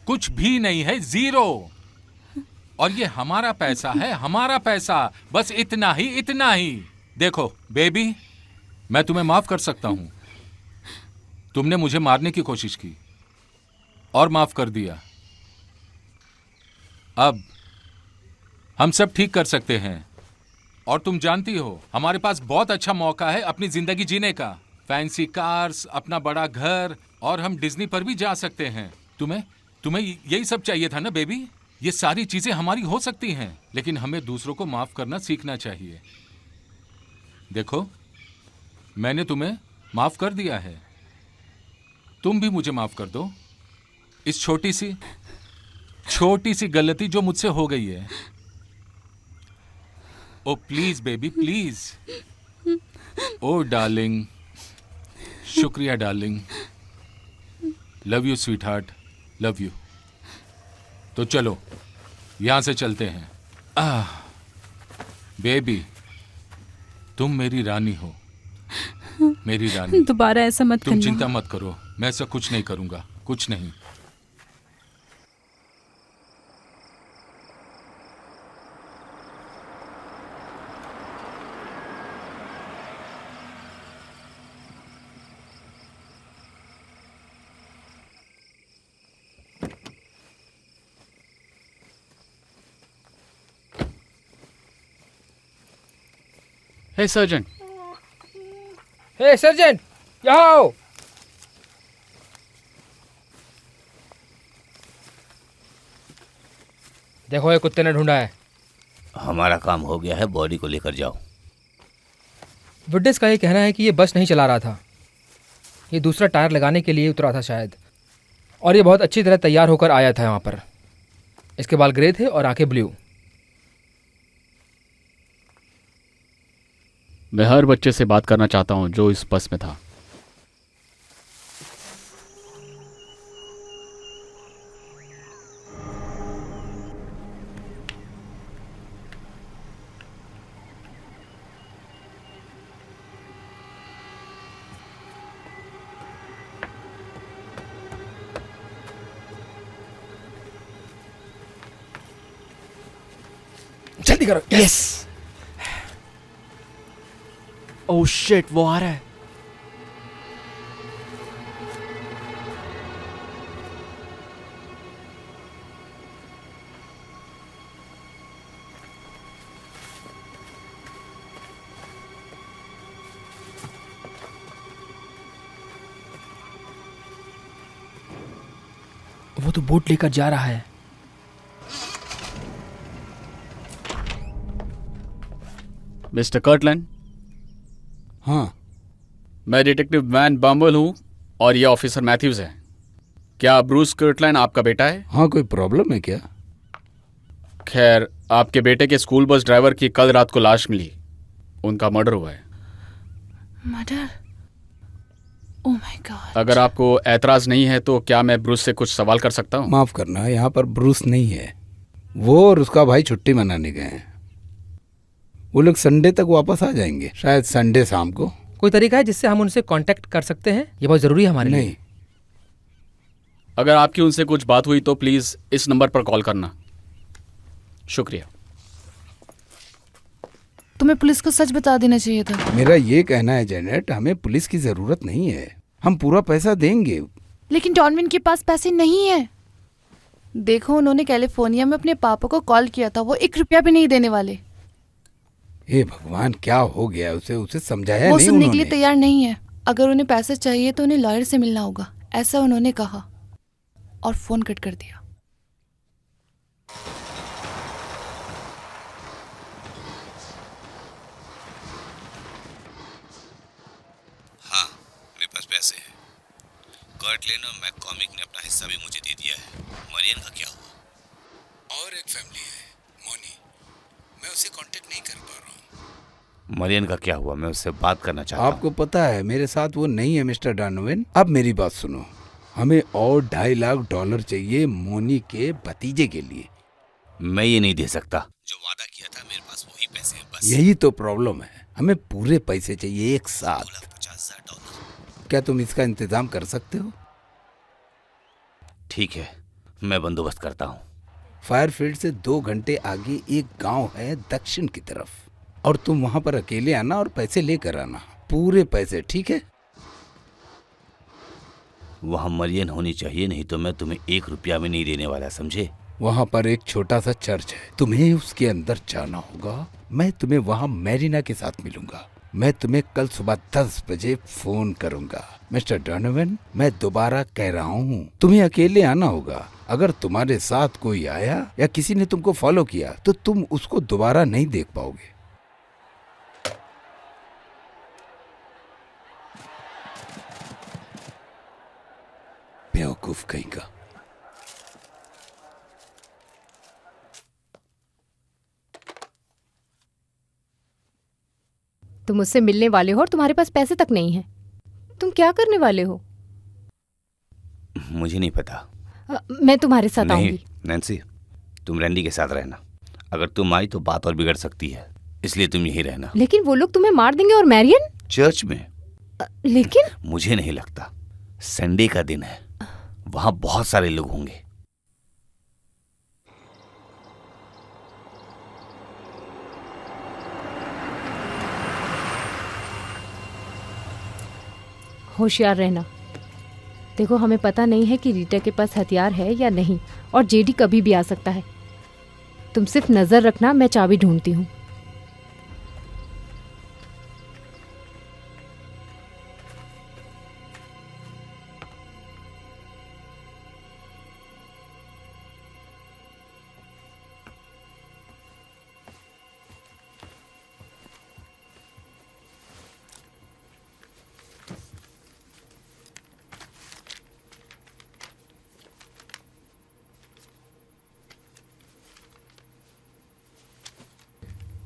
कुछ भी नहीं है, जीरो। और ये हमारा पैसा है, हमारा पैसा, बस इतना ही, इतना ही। देखो बेबी, मैं तुम्हें माफ कर सकता हूं। तुमने मुझे मारने की कोशिश की और माफ कर दिया। अब हम सब ठीक कर सकते हैं। और तुम जानती हो हमारे पास बहुत अच्छा मौका है अपनी जिंदगी जीने का। फैंसी कार्स, अपना बड़ा घर, और हम डिज्नी पर भी जा सकते हैं। तुम्हें तुम्हें यही सब चाहिए था ना बेबी? ये सारी चीजें हमारी हो सकती हैं, लेकिन हमें दूसरों को माफ करना सीखना चाहिए। देखो, मैंने तुम्हें माफ कर दिया है, तुम भी मुझे माफ कर दो इस छोटी सी गलती जो मुझसे हो गई है। Oh please baby, please. Oh darling, शुक्रिया darling, love you sweetheart, love you. तो चलो यहां से चलते हैं। बेबी, तुम मेरी रानी हो, मेरी रानी। दोबारा ऐसा मत तुम करना। चिंता मत करो, मैं ऐसा कुछ नहीं करूंगा, कुछ नहीं। हे सर्जन, हे सर्जेंट, यहाँ आओ। देखो, ये कुत्ते ने ढूंढा है। हमारा काम हो गया है, बॉडी को लेकर जाओ। विटनेस का ये कहना है कि ये बस नहीं चला रहा था, ये दूसरा टायर लगाने के लिए उतरा था शायद, और ये बहुत अच्छी तरह तैयार होकर आया था यहाँ पर। इसके बाल ग्रे थे और आंखें ब्लू। मैं हर बच्चे से बात करना चाहता हूँ जो इस बस में था। जल्दी करो। यस। ओह शिट, वो आ रहा है। वो तो बोट लेकर जा रहा है। Mister Kirtland. हाँ, मैं डिटेक्टिव वैन बम्बल हूँ और ये ऑफिसर मैथ्यूज है। क्या ब्रूस कर्टलैंड आपका बेटा है? हाँ, कोई प्रॉब्लम है क्या? खैर, आपके बेटे के स्कूल बस ड्राइवर की कल रात को लाश मिली, उनका मर्डर हुआ है। मर्डर? Oh my God. अगर आपको ऐतराज नहीं है तो क्या मैं ब्रूस से कुछ सवाल कर सकता हूँ? माफ करना, यहाँ पर ब्रूस नहीं है। वो और उसका भाई छुट्टी मनाने गए हैं। वो लोग संडे तक वापस आ जाएंगे, शायद संडे शाम को। कोई तरीका है जिससे हम उनसे कांटेक्ट कर सकते हैं? ये बहुत जरूरी है हमारे लिए। नहीं, अगर आपकी उनसे कुछ बात हुई तो प्लीज इस नंबर पर कॉल करना। शुक्रिया। तुम्हें पुलिस को सच बता देना चाहिए था। मेरा ये कहना है जेनेट, हमें पुलिस की जरूरत नहीं है, हम पूरा पैसा देंगे। लेकिन डॉनविन के पास पैसे नहीं है। देखो, उन्होंने कैलिफोर्निया में अपने पापा को कॉल किया था, वो 1 रुपया भी नहीं देने वाले। हे भगवान, क्या हो गया उसे समझाया वो नहीं सुनने के लिए उन्होंने? तैयार नहीं है। अगर उन्हें पैसे चाहिए तो उन्हें लॉयर से मिलना होगा, ऐसा उन्होंने कहा और फोन कट कर दिया। हाँ, मेरे पास पैसे हैं। कर्टलैंड और मैककॉमिक ने अपना हिस्सा भी मुझे दे दिया है। मरियन का क्या हुआ? और एक फैमिली है, मोनी, मैं उसे कांटेक्ट नहीं कर पा रहा हूँ। मरियन का क्या हुआ? मैं उससे बात करना चाहता हूँ। आपको पता है मेरे साथ वो नहीं है मिस्टर डॉनोवन। अब मेरी बात सुनो, हमें और $2.5 लाख चाहिए मोनी के भतीजे के लिए। मैं ये नहीं दे सकता। जो वादा किया था मेरे पास वही पैसे हैं बस। यही तो प्रॉब्लम है, हमें पूरे पैसे चाहिए एक साथ। $2,50,000। क्या तुम इसका इंतजाम कर सकते हो? ठीक है, मैं बंदोबस्त करता हूँ। फायरफील्ड से 2 घंटे आगे एक गांव है दक्षिण की तरफ, और तुम वहां पर अकेले आना और पैसे लेकर आना, पूरे पैसे, ठीक है? वहाँ मरियन होनी चाहिए, नहीं तो मैं तुम्हें 1 रुपया भी नहीं देने वाला, समझे? वहां पर एक छोटा सा चर्च है, तुम्हें उसके अंदर जाना होगा। मैं तुम्हें वहां मैरिना के साथ मिलूंगा। मैं तुम्हें कल सुबह 10 बजे फोन करूंगा। मिस्टर डोनोवन, मैं दोबारा कह रहा हूँ, तुम्हें अकेले आना होगा। अगर तुम्हारे साथ कोई आया या किसी ने तुमको फॉलो किया तो तुम उसको दोबारा नहीं देख पाओगे। बेवकूफ कहीं का। तुम मुझसे मिलने वाले हो और तुम्हारे पास पैसे तक नहीं है। तुम क्या करने वाले हो? मुझे नहीं पता। मैं तुम्हारे साथ नहीं आऊंगी। नैन्सी, तुम रैंडी के साथ रहना। अगर तुम आई तो बात और बिगड़ सकती है, इसलिए तुम यहीं रहना। लेकिन वो लोग तुम्हें मार देंगे। और मैरियन? चर्च में। लेकिन मुझे नहीं लगता। संडे का दिन है, वहां बहुत सारे लोग होंगे। होशियार रहना। देखो, हमें पता नहीं है कि रीटा के पास हथियार है या नहीं, और जेडी कभी भी आ सकता है। तुम सिर्फ नजर रखना, मैं चाबी ढूंढती हूँ।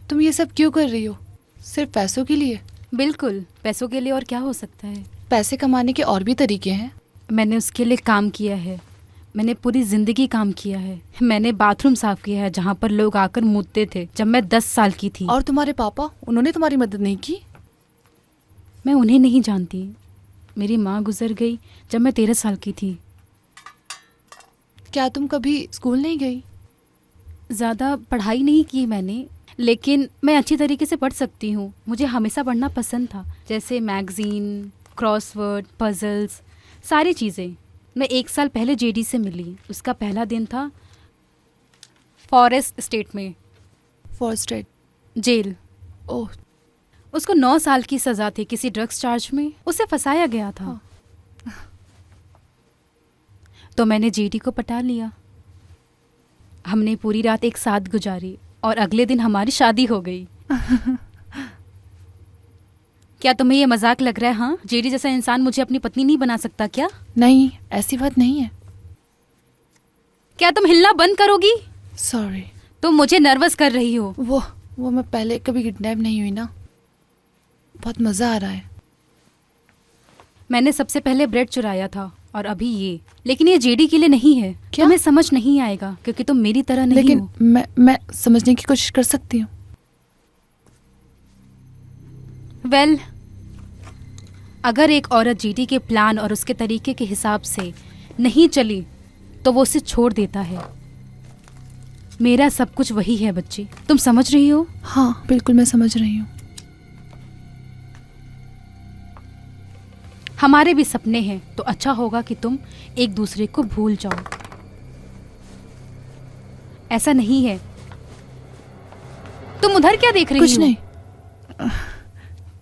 तुम ये सब क्यों कर रही हो? सिर्फ पैसों के लिए? बिल्कुल, पैसों के लिए। और क्या हो सकता है? पैसे कमाने के और भी तरीके हैं। मैंने उसके लिए काम किया है। मैंने पूरी जिंदगी काम किया है। मैंने बाथरूम साफ किया है जहाँ पर लोग आकर मुतते थे जब मैं 10 साल की थी। और तुम्हारे पापा, उन्होंने तुम्हारी मदद नहीं की? मैं उन्हें नहीं जानती। मेरी माँ गुजर गई जब मैं 13 साल की थी। क्या तुम कभी स्कूल नहीं गई? ज़्यादा पढ़ाई नहीं की मैंने, लेकिन मैं अच्छी तरीके से पढ़ सकती हूँ। मुझे हमेशा पढ़ना पसंद था, जैसे मैगज़ीन, क्रॉसवर्ड, पजल्स, सारी चीज़ें। मैं 1 साल पहले जेडी से मिली। उसका पहला दिन था फॉरेस्ट स्टेट में, फॉरेस्ट जेल। ओह, उसको 9 साल की सज़ा थी किसी ड्रग्स चार्ज में। उसे फंसाया गया था। तो मैंने जेडी को पटा लिया। हमने पूरी रात एक साथ गुजारी और अगले दिन हमारी शादी हो गई। क्या तुम्हें ये मजाक लग रहा है? हाँ, जेडी जैसा इंसान मुझे अपनी पत्नी नहीं बना सकता क्या? नहीं, ऐसी बात नहीं है। क्या तुम हिलना बंद करोगी? सॉरी। तुम मुझे नर्वस कर रही हो। वो मैं पहले कभी किडनैप नहीं हुई ना। बहुत मजा आ रहा है। मैंने सबसे पहले ब्रेड चुराया था और अभी ये। लेकिन ये जेडी के लिए नहीं है। क्या? तुम्हें समझ नहीं आएगा क्योंकि तुम मेरी तरह नहीं लेकिन हो। मैं समझने की कोशिश कर सकती हूँ। वेल, अगर एक औरत जेडी के प्लान और उसके तरीके के हिसाब से नहीं चली तो वो उसे छोड़ देता है। मेरा सब कुछ वही है बच्ची। तुम समझ रही हो? हाँ, बिल्कुल मैं समझ रही हूँ। हमारे भी सपने हैं, तो अच्छा होगा कि तुम एक दूसरे को भूल जाओ। ऐसा नहीं है। तुम उधर क्या देख रही हो? कुछ नहीं,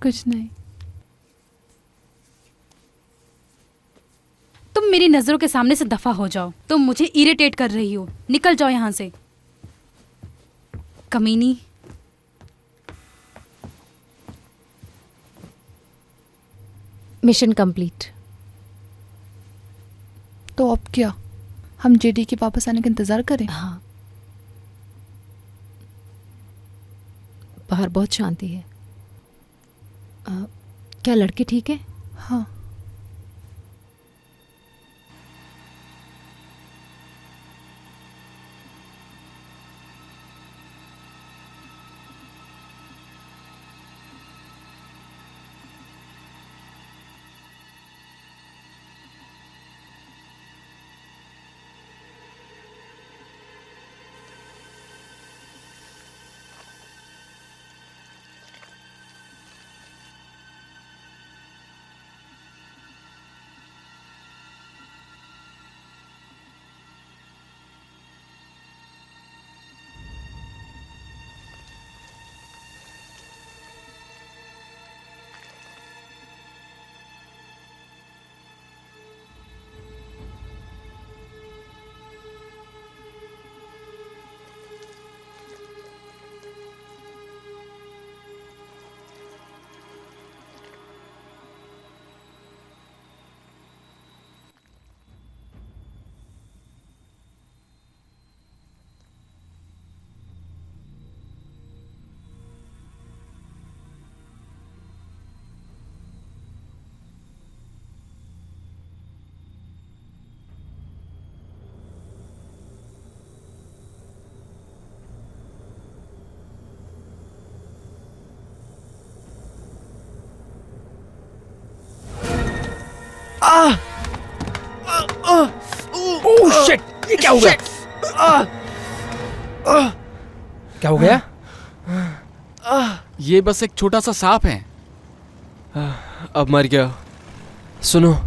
कुछ नहीं। तुम मेरी नजरों के सामने से दफा हो जाओ। तुम मुझे इरिटेट कर रही हो। निकल जाओ यहां से, कमीनी। Mission complete. तो अब क्या, हम जेडी के वापस आने का इंतजार करें? हाँ, बाहर बहुत शांति है। क्या लड़के ठीक है? हाँ। शिट, ये क्या हो गया? क्या हो गया? ये बस एक छोटा सा सांप है। अब मर गया। सुनो,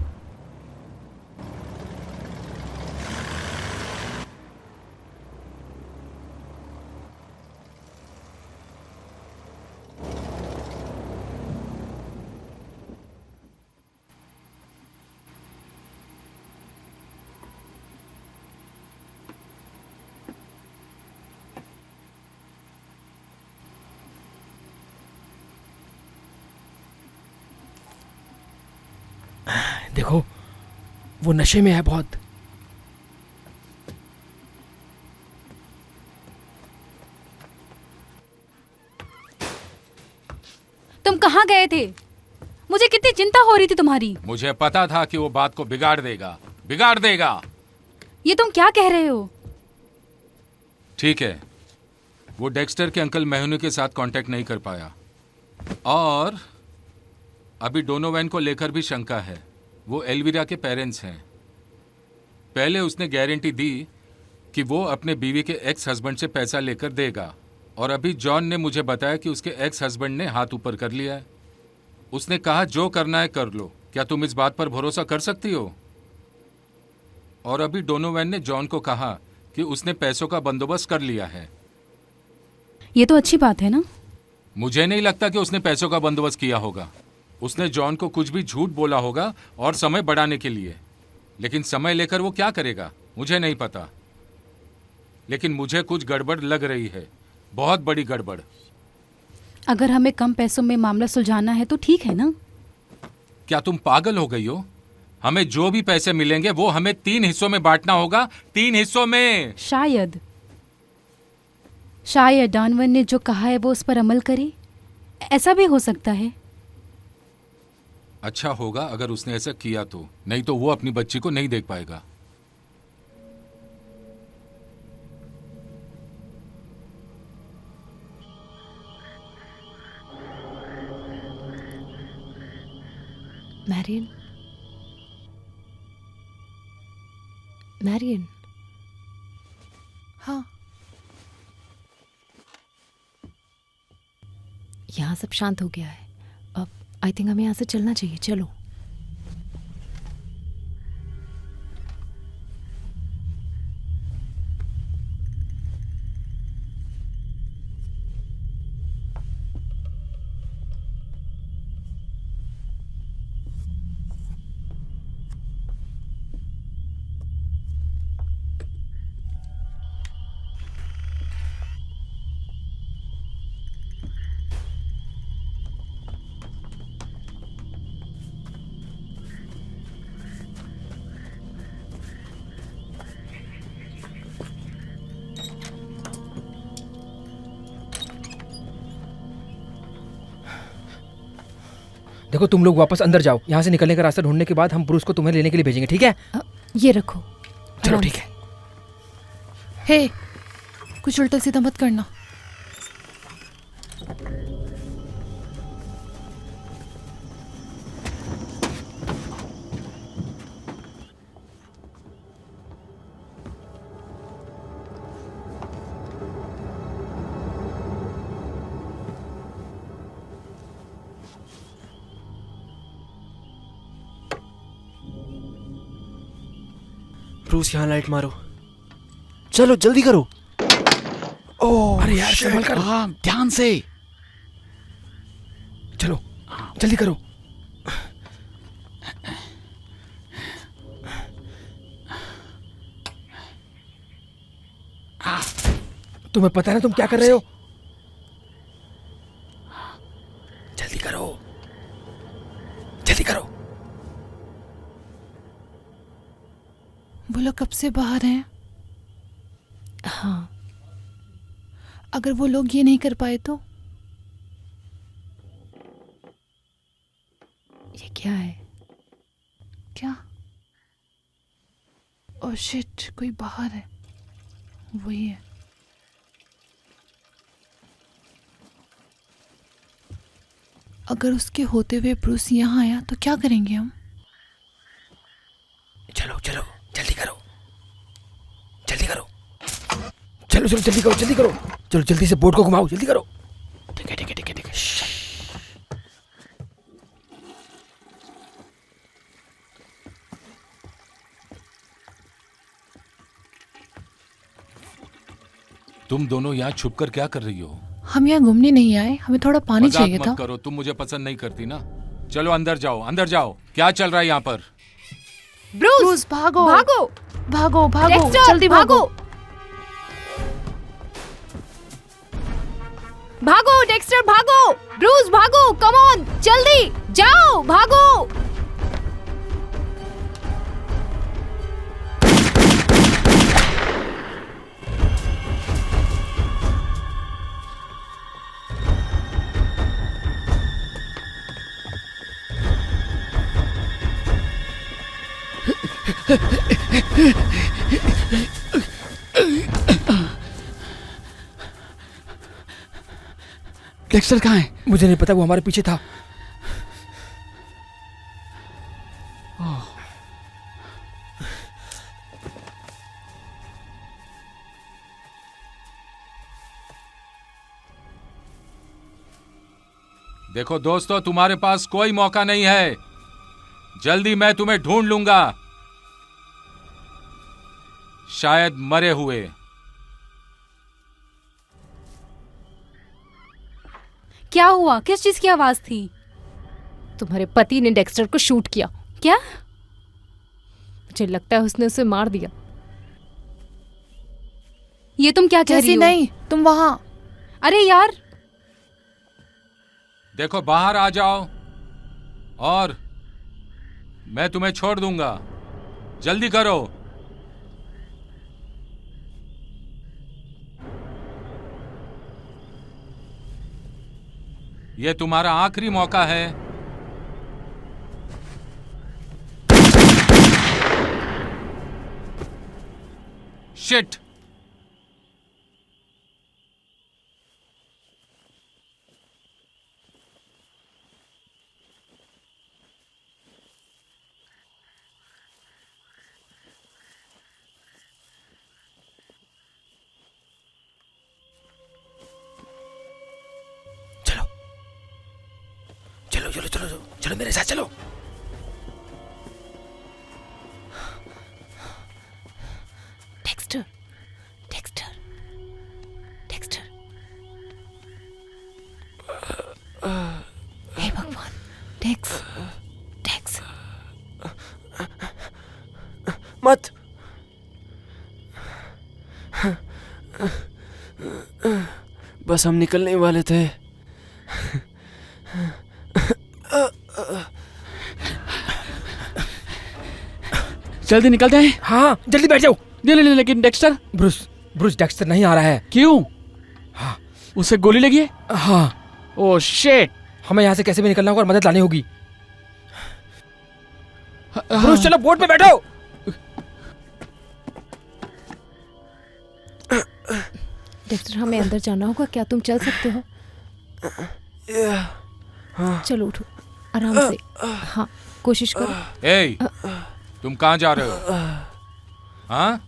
देखो, वो नशे में है बहुत। तुम कहाँ गए थे? मुझे कितनी चिंता हो रही थी तुम्हारी। मुझे पता था कि वो बात को बिगाड़ देगा, बिगाड़ देगा। ये तुम क्या कह रहे हो? ठीक है, वो डेक्स्टर के अंकल मेहनू के साथ कांटेक्ट नहीं कर पाया और अभी डोनोवैन को लेकर भी शंका है। वो एल्विरा के पेरेंट्स हैं। पहले उसने गारंटी दी कि वो अपने बीवी के एक्स हस्बैंड से पैसा लेकर देगा और अभी जॉन ने मुझे बताया कि उसके एक्स हस्बैंड ने हाथ ऊपर कर लिया है। उसने कहा जो करना है कर लो। क्या तुम इस बात पर भरोसा कर सकती हो? और अभी डोनोवैन ने जॉन को कहा कि उसने पैसों का बंदोबस्त कर लिया है। ये तो अच्छी बात है ना। मुझे नहीं लगता कि उसने पैसों का बंदोबस्त किया होगा। उसने जॉन को कुछ भी झूठ बोला होगा और समय बढ़ाने के लिए। लेकिन समय लेकर वो क्या करेगा मुझे नहीं पता। लेकिन मुझे कुछ गड़बड़ लग रही है, बहुत बड़ी गड़बड़। अगर हमें कम पैसों में मामला सुलझाना है तो ठीक है ना। क्या तुम पागल हो गई हो? हमें जो भी पैसे मिलेंगे वो हमें 3 हिस्सों में बांटना होगा। 3 हिस्सों में। शायद डॉनवन ने जो कहा है वो उस पर अमल करे। ऐसा भी हो सकता है। अच्छा होगा अगर उसने ऐसा किया तो, नहीं तो वो अपनी बच्ची को नहीं देख पाएगा। Marion, Marion. हाँ, यहाँ सब शांत हो गया है। अब आई थिंक हमें यहाँ से चलना चाहिए। चलो। देखो, तुम लोग वापस अंदर जाओ। यहाँ से निकलने का रास्ता ढूंढने के बाद हम ब्रूस को तुम्हें लेने के लिए भेजेंगे, ठीक है? ये रखो। चलो ठीक है। हे, कुछ उल्टा सीधा मत करना। ब्रूस, यहाँ लाइट मारो। चलो जल्दी करो। ओह, अरे यार, संभल कर। हाँ, ध्यान से। चलो जल्दी करो। तुम्हें पता है ना तुम क्या कर रहे हो? जल्दी करो, जल्दी करो। वो लोग कब से बाहर हैं? हाँ, अगर वो लोग ये नहीं कर पाए तो? ये क्या है? क्या? ओह शिट, कोई बाहर है। वही है। अगर उसके होते हुए ब्रूस यहाँ आया तो क्या करेंगे हम? चलो चलो जल्दी करो। चलो चलो जल्दी करो जल्दी करो, चलो जल्दी से बोट को घुमाओ, जल्दी करो। ठीक है ठीक है ठीक है ठीक है। तुम दोनों यहाँ छुप कर क्या कर रही हो? हम यहाँ घूमने नहीं आए, हमें थोड़ा पानी मजाक चाहिए मत था। करो, तुम मुझे पसंद नहीं करती ना। चलो अंदर जाओ, अंदर जाओ। क्या चल रहा है यहाँ पर? ब्रूस भागो भागो भागो भागो, डेक्स्टर, जल्दी भागो। भागो डेक्स्टर भागो, ब्रूस भागो, कम ऑन जल्दी जाओ, भागो। डेक्स्टर कहाँ है? मुझे नहीं पता, वो हमारे पीछे था। देखो दोस्तों, तुम्हारे पास कोई मौका नहीं है। जल्दी मैं तुम्हें ढूंढ लूंगा, शायद मरे हुए। क्या हुआ? किस चीज की आवाज थी? तुम्हारे पति ने डेक्स्टर को शूट किया। क्या? मुझे लगता है उसने उसे मार दिया। ये तुम क्या कह रही जैसी हो? नहीं, तुम वहाँ। अरे यार, देखो बाहर आ जाओ और मैं तुम्हें छोड़ दूंगा। जल्दी करो। ये तुम्हारा आखिरी मौका है। शिट। चलो चलो चलो चलो चलो मेरे साथ चलो। डेक्स्टर डेक्स्टर डेक्स्टर, हे भगवान, डेक्स डेक्स। मत। बस हम निकलने वाले थे। जल्दी निकलते हैं। हाँ जल्दी बैठ जाओ। नहीं, लेकिन डेक्स्टर। ब्रूस ब्रूस डेक्स्टर नहीं आ रहा है। क्यों? हाँ उसे गोली लगी है? हाँ। Oh shit. हमें यहाँ से कैसे भी निकलना होगा और मदद लानी होगी। ब्रूस चलो बोट में बैठो। डेक्स्टर, हमें अंदर जाना होगा, क्या तुम चल सकते हो? चलो उठो आराम से। हाँ कोशिश करो। ए, तुम कहाँ जा रहे हो? हाँ?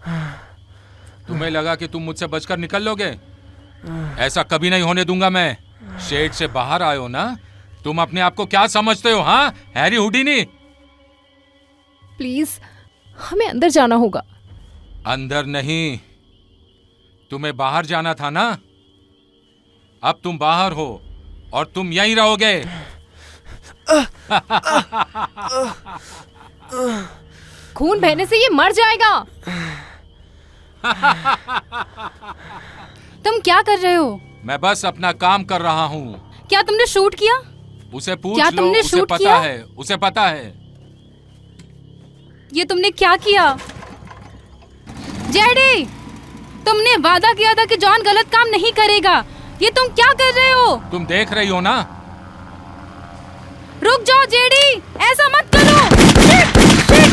तुम्हें लगा कि तुम मुझसे बचकर निकल लोगे? ऐसा कभी नहीं होने दूंगा मैं। शेड से बाहर आए हो ना? तुम अपने आप को क्या समझते हो? हाँ, हैरी हुडीनी। प्लीज हमें अंदर जाना होगा। अंदर नहीं, तुम्हें बाहर जाना था ना? अब तुम बाहर हो और तुम यहीं रहोगे। खून बहने से ये मर जाएगा। तुम क्या कर रहे हो? मैं बस अपना काम कर रहा हूँ। क्या तुमने शूट किया? उसे पूछ क्या लो, तुमने उसे शूट पता किया? है, उसे पता है। ये तुमने क्या किया? जेडी, तुमने वादा किया था कि जॉन गलत काम नहीं करेगा। ये तुम क्या कर रहे हो? तुम देख रही हो ना? रुक जाओ जेडी, ऐसा मत करो। शिट, शिट,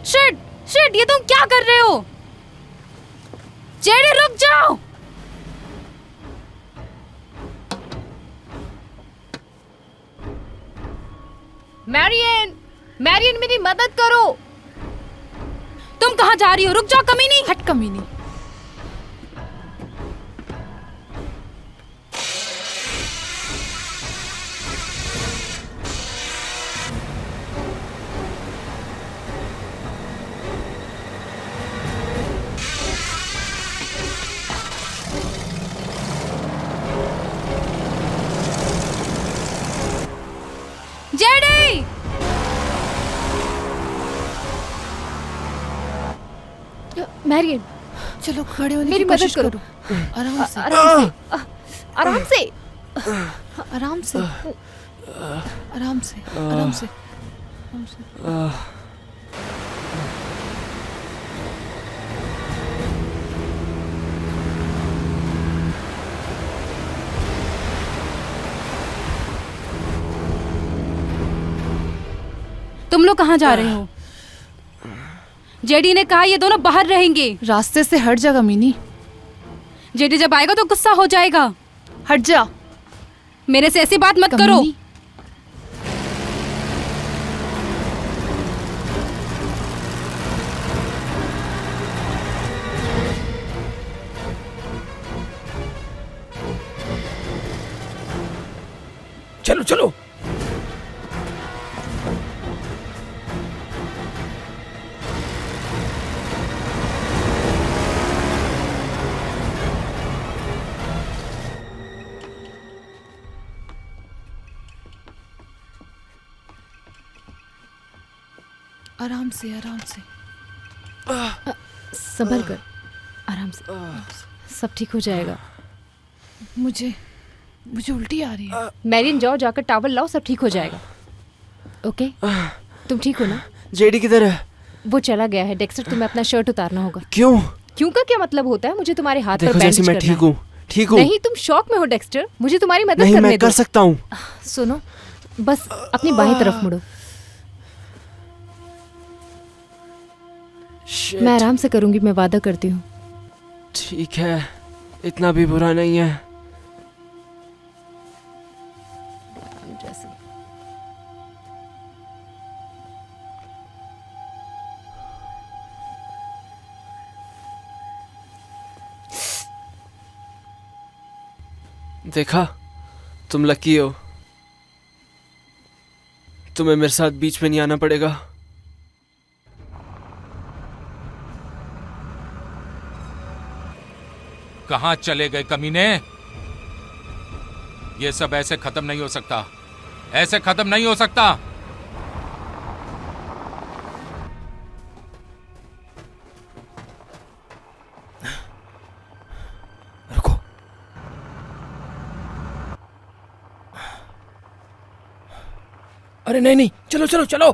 शिट, शिट, ये तुम क्या कर रहे हो? जेडी रुक जाओ। मैरियन, मैरियन मेरी मदद करो। तुम कहाँ जा रही हो? रुक जाओ कमीनी। हट कमीनी। जेडी! मैरियन, चलो खड़े होने मेरी की मदद कोशिश करो। करो। आराम से। आराम से। आराम से। आराम से। आराम से। आराम से। तुम लोग कहाँ जा रहे हो? जेडी ने कहा ये दोनों बाहर रहेंगे। रास्ते से हट जा कमीनी। जेडी जब आएगा तो गुस्सा हो जाएगा। हट जा। मेरे से ऐसी बात मत करो। कमीनी। चलो चलो। आराम से। आराम से। संभल कर, आराम से, सब ठीक हो जाएगा। मुझे उल्टी आ रही है। मैरियन, जाओ, जाकर टावल लाओ, सब ठीक हो जाएगा। ओके, तुम ठीक हो ना? जेडी किधर है? वो चला गया है। डेक्स्टर, तुम्हें अपना शर्ट उतारना होगा। क्यों? क्यों का क्या मतलब होता है? मुझे तुम्हारे हाथ पर देखो बैंडेज जैसे मैं करना ठीक है। हूँ। ठीक हूँ। नहीं, तुम शॉक में हो डेक्स्टर। मुझे तुम्हारी मदद नहीं, करने मैं दो। कर सकता हूँ। सुनो, बस अपनी बाएं तरफ मुड़ो। Shit. मैं आराम से करूंगी, मैं वादा करती हूँ। ठीक है, इतना भी बुरा नहीं है। जैसे देखा, तुम लकी हो। तुम्हें मेरे साथ बीच में नहीं आना पड़ेगा। कहाँ चले गए कमीने? ये सब ऐसे खत्म नहीं हो सकता। ऐसे खत्म नहीं हो सकता। रुको। अरे नहीं नहीं, चलो चलो चलो।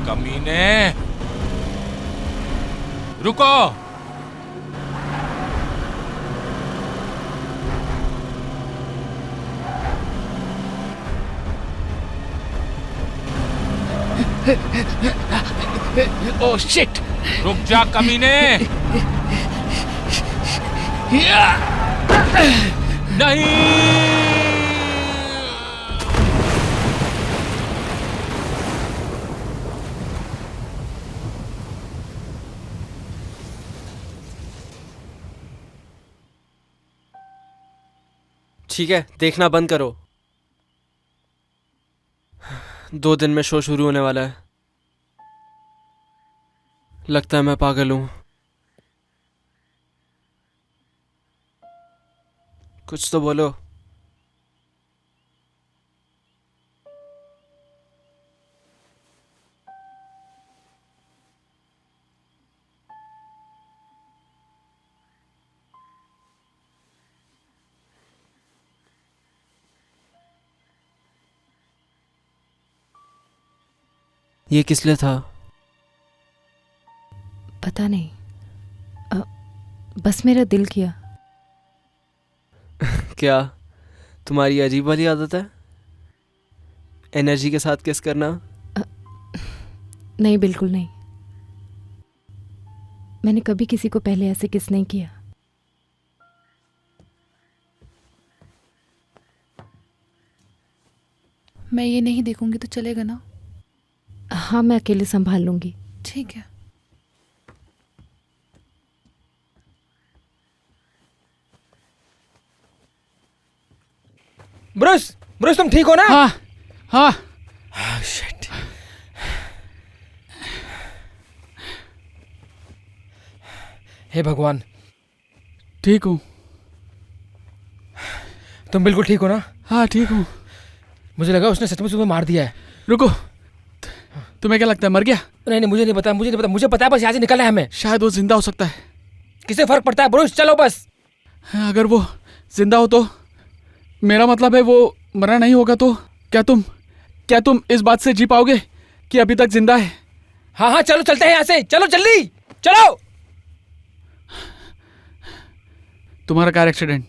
कमीने, रुको। Oh shit! रुक जा कमीने। नहीं। ठीक है, देखना बंद करो। 2 दिन में शो शुरू होने वाला है। लगता है मैं पागल हूं। कुछ तो बोलो। ये किस लिए था? पता नहीं, बस मेरा दिल किया। क्या तुम्हारी अजीब वाली आदत है एनर्जी के साथ किस करना? नहीं, बिल्कुल नहीं। मैंने कभी किसी को पहले ऐसे किस नहीं किया। मैं ये नहीं देखूंगी तो चलेगा ना? हाँ, मैं अकेले संभाल लूंगी। ठीक है। ब्रूस, ब्रूस तुम ठीक हो ना? हाँ हाँ। शिट। हे भगवान, ठीक हूँ। तुम बिल्कुल ठीक हो ना? हाँ ठीक हूँ। मुझे लगा उसने सचमुच तुम्हें मार दिया है। रुको, तुम्हें क्या लगता है मर गया? नहीं नहीं, मुझे नहीं पता, मुझे नहीं पता, मुझे पता है बस यहाँ से निकलना है हमें। शायद वो जिंदा हो सकता है। किसे फर्क पड़ता है ब्रूस, चलो बस। अगर वो जिंदा हो तो, मेरा मतलब है वो मरा नहीं होगा तो क्या तुम इस बात से जी पाओगे कि अभी तक जिंदा है? हाँ हाँ चलो चलते हैं यहाँ से, चलो जल्दी चलो। तुम्हारा कार एक्सीडेंट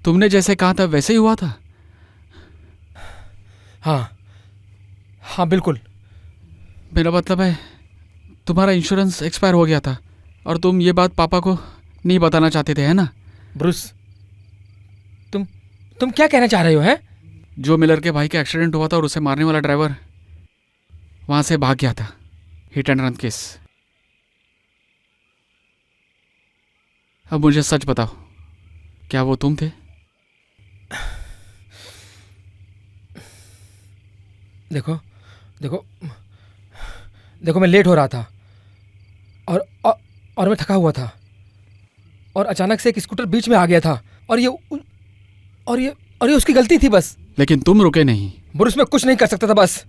तुमने जैसे कहा था वैसे ही हुआ था? हाँ हाँ बिल्कुल। मेरा मतलब है तुम्हारा इंश्योरेंस एक्सपायर हो गया था और तुम ये बात पापा को नहीं बताना चाहते थे, है ना? ब्रूस, तुम क्या कहना चाह रहे हो? हैं? जो मिलर के भाई का एक्सीडेंट हुआ था और उसे मारने वाला ड्राइवर वहां से भाग गया था। Hit and run case. अब मुझे सच बताओ, क्या वो तुम थे? देखो देखो देखो, मैं लेट हो रहा था और मैं थका हुआ था और अचानक से एक स्कूटर बीच में आ गया था और ये उसकी गलती थी बस। लेकिन तुम रुके नहीं। ब्रूस, मैं कुछ नहीं कर सकता था बस।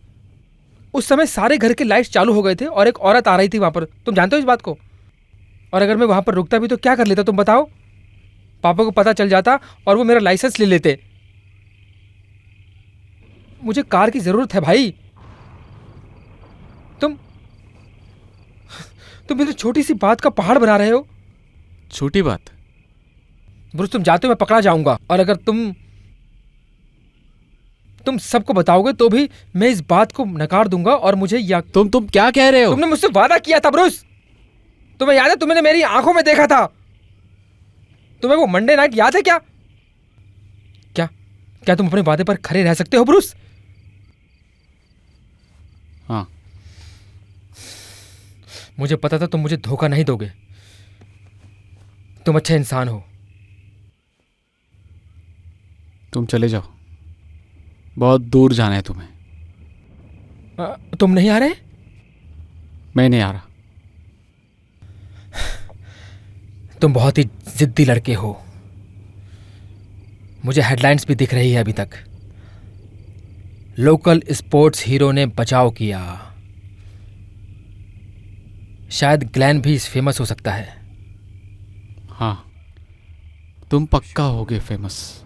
उस समय सारे घर के लाइट्स चालू हो गए थे और एक औरत आ रही थी वहां पर, तुम जानते हो इस बात को। और अगर मैं वहां पर रुकता भी तो क्या कर लेता, तुम बताओ? पापा को पता चल जाता और वो मेरा लाइसेंस ले लेते। मुझे कार की जरूरत है भाई। तुम मेरी छोटी सी बात का पहाड़ बना रहे हो। छोटी बात? ब्रूस, तुम जाते हो मैं पकड़ा जाऊंगा और अगर तुम सबको बताओगे तो भी मैं इस बात को नकार दूंगा और मुझे तुम क्या कह रहे हो? तुमने मुझसे वादा किया था ब्रूस, तुम्हें याद है? तुमने मेरी आंखों में देखा था। तुम्हें वो मंडे नाइट याद है क्या? क्या तुम अपने वादे पर खड़े रह सकते हो ब्रूस? हाँ। मुझे पता था तुम मुझे धोखा नहीं दोगे। तुम अच्छे इंसान हो। तुम चले जाओ, बहुत दूर जाना है तुम्हें। तुम नहीं आ रहे? मैं नहीं आ रहा। तुम बहुत ही जिद्दी लड़के हो। मुझे हेडलाइंस भी दिख रही है अभी तक। लोकल स्पोर्ट्स हीरो ने बचाव किया। शायद ग्लेन भी फेमस हो सकता है। हाँ, तुम पक्का होगे फेमस।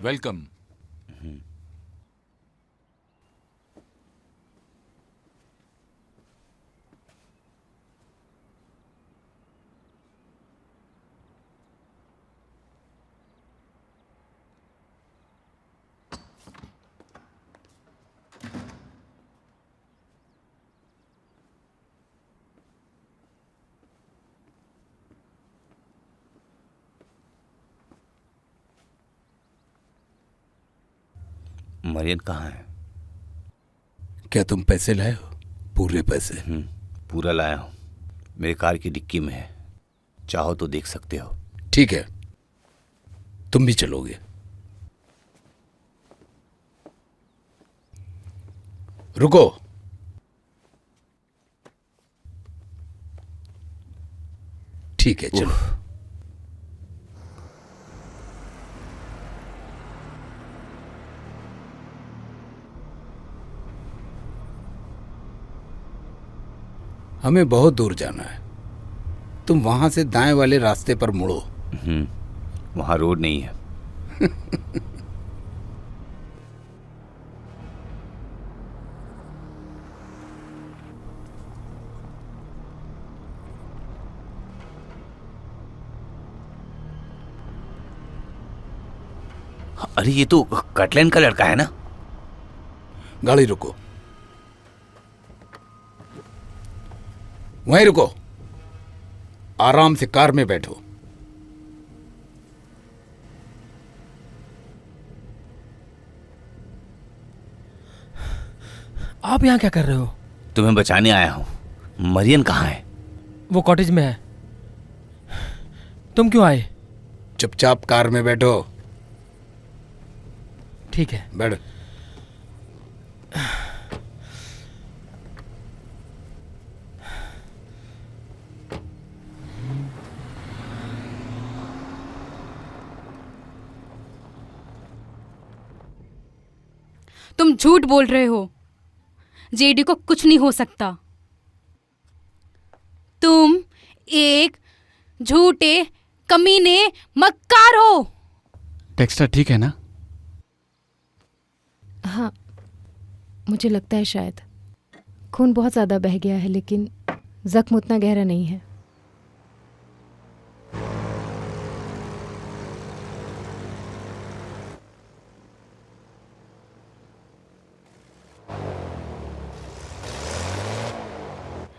वेलकम। मरियन कहाँ है? क्या तुम पैसे लाए हो? पूरे पैसे? पूरा लाया हूँ, मेरे कार की डिक्की में है, चाहो तो देख सकते हो। ठीक है, तुम भी चलोगे? रुको। ठीक है, चलो। हमें बहुत दूर जाना है, तुम वहां से दाएं वाले रास्ते पर मुड़ो। वहां रोड नहीं है। अरे ये तो कटलैंड का लड़का है ना? गाड़ी रुको, वहीं रुको, आराम से कार में बैठो। आप यहाँ क्या कर रहे हो? तुम्हें बचाने आया हूं। मरियन कहाँ है? वो कॉटेज में है। तुम क्यों आए? चुपचाप कार में बैठो। ठीक है, बैठ। तुम झूठ बोल रहे हो। जेडी को कुछ नहीं हो सकता। तुम एक झूठे कमीने मक्कार हो। टेक्सटर ठीक है ना? हाँ, मुझे लगता है शायद खून बहुत ज़्यादा बह गया है, लेकिन जख्म उतना गहरा नहीं है।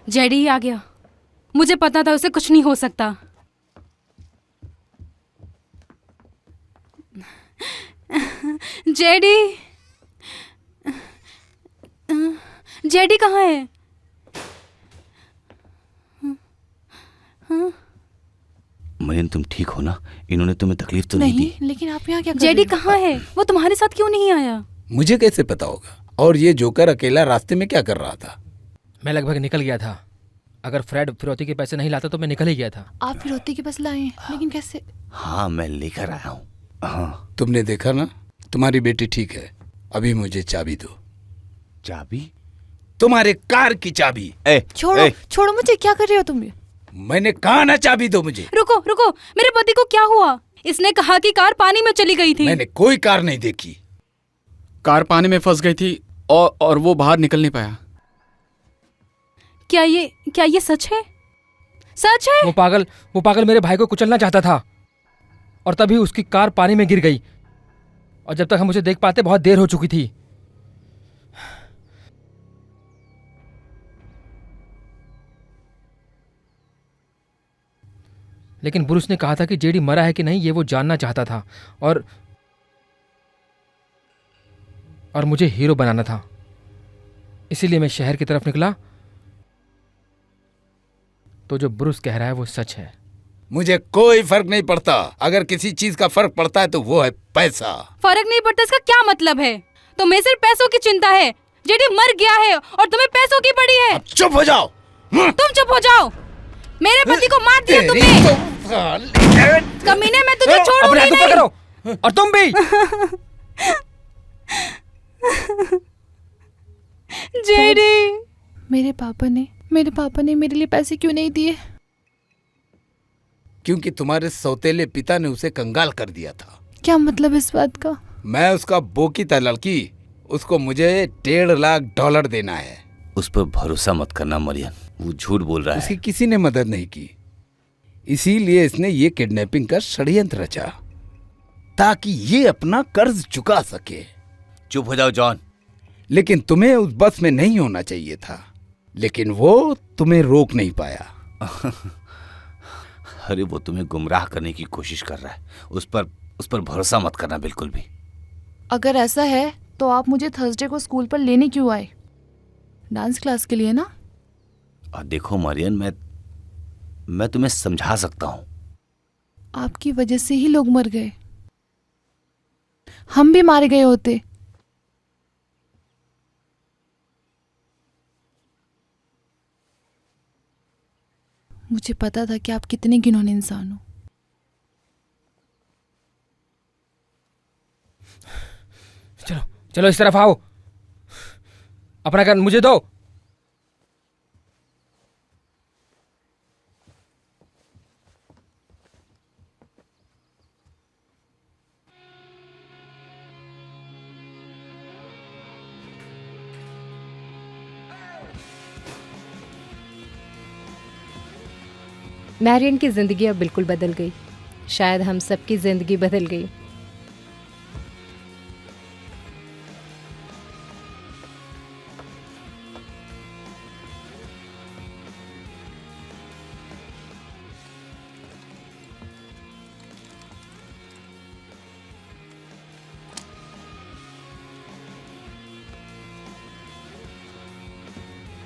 जेडी आ गया। मुझे पता था उसे कुछ नहीं हो सकता। जेडी, जेडी कहाँ है? मरियन तुम ठीक हो ना? इन्होंने तुम्हें तकलीफ तो नहीं दी? लेकिन आप यहाँ क्या कर जेडी रहे हो? कहाँ है? वो तुम्हारे साथ क्यों नहीं आया? मुझे कैसे पता होगा? और ये जोकर अकेला रास्ते में क्या कर रहा था? मैं लगभग निकल गया था। अगर फ्रेड फिरौती के पैसे नहीं लाता तो मैं निकल ही गया था। आप फिरौती के पास लाए हैं, लेकिन कैसे? हाँ, मैं लेकर आया हूँ। हाँ। तुमने देखा ना, तुम्हारी बेटी ठीक है। अभी मुझे चाबी दो। चाबी? तुम्हारे कार की चाबी। छोड़ो, छोड़ो मुझे। क्या कर रहे हो तुम? मैंने कहा ना, चाबी दो मुझे। रुको रुको, मेरे पति को क्या हुआ? इसने कहा कि कार पानी में चली गई थी। मैंने कोई कार नहीं देखी। कार पानी में फंस गई थी और वो बाहर निकल नहीं पाया। क्या ये सच है? सच है? वो पागल मेरे भाई को कुचलना चाहता था और तभी उसकी कार पानी में गिर गई, और जब तक हम उसे देख पाते बहुत देर हो चुकी थी। लेकिन ब्रूस ने कहा था कि जेडी मरा है कि नहीं ये वो जानना चाहता था, और मुझे हीरो बनाना था। इसीलिए मैं शहर की तरफ निकला। तो जो ब्रूस कह रहा है वो सच है। मुझे कोई फर्क नहीं पड़ता। अगर किसी चीज का फर्क पड़ता है तो वो है पैसा। फर्क नहीं पड़ता इसका क्या मतलब है? तुम्हें सिर्फ पैसों की चिंता है। जेडी मर गया है और तुम्हें पैसों की पड़ी है। चुप हो जाओ। तुम चुप हो जाओ। मेरे पति को मार दिया तुमने। कमीने, मैं तुझे छोड़ूंगी नहीं। पकड़ो, और तुम भी। जेडी, मेरे पापा ने मेरे लिए पैसे क्यों नहीं दिए? क्योंकि तुम्हारे सौतेले पिता ने उसे कंगाल कर दिया था। क्या मतलब इस बात का? मैं उसका बोकी था लड़की, उसको मुझे $1.5 लाख देना है। उस पर भरोसा मत करना मरियन, वो झूठ बोल रहा उसकी है। किसी ने मदद नहीं की, इसीलिए इसने ये किडनैपिंग का षड्यंत्र रचा ताकि ये अपना कर्ज चुका सके। चुप हो जाओ जॉन। लेकिन तुम्हें उस बस में नहीं होना चाहिए था, लेकिन वो तुम्हें रोक नहीं पाया। अरे वो तुम्हें गुमराह करने की कोशिश कर रहा है, उस पर भरोसा मत करना बिल्कुल भी। अगर ऐसा है तो आप मुझे थर्सडे को स्कूल पर लेने क्यों आए? डांस क्लास के लिए ना? और देखो मरियन, मैं तुम्हें समझा सकता हूं। आपकी वजह से ही लोग मर गए, हम भी मारे गए होते। मुझे पता था कि आप कितने घिनौने इंसान हो। चलो चलो इस तरफ आओ, अपना गन मुझे दो। मैरियन की ज़िंदगी अब बिल्कुल बदल गई। शायद हम सबकी ज़िंदगी बदल गई।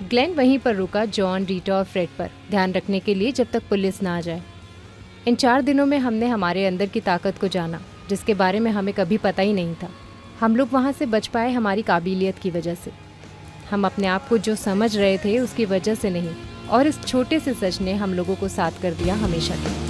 ग्लेन वहीं पर रुका जॉन, रीटा और फ्रेड पर ध्यान रखने के लिए जब तक पुलिस ना आ जाए। इन 4 दिनों में हमने हमारे अंदर की ताकत को जाना, जिसके बारे में हमें कभी पता ही नहीं था। हम लोग वहाँ से बच पाए हमारी काबिलियत की वजह से। हम अपने आप को जो समझ रहे थे उसकी वजह से नहीं, और इस छोटे से सच ने हम लोगों को साथ कर दिया हमेशा के लिए।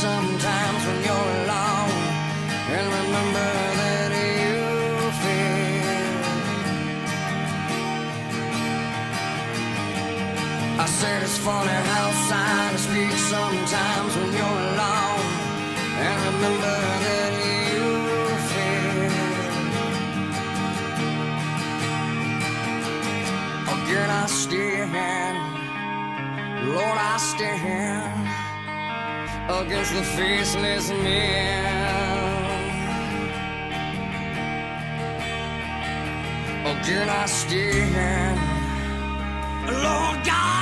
Sometimes when you're alone, and remember that you feel. I said it's funny how silence speaks sometimes when you're alone, and remember that you feel. Again I stand, Lord I stand against the faceless men. Again I stand, Lord God.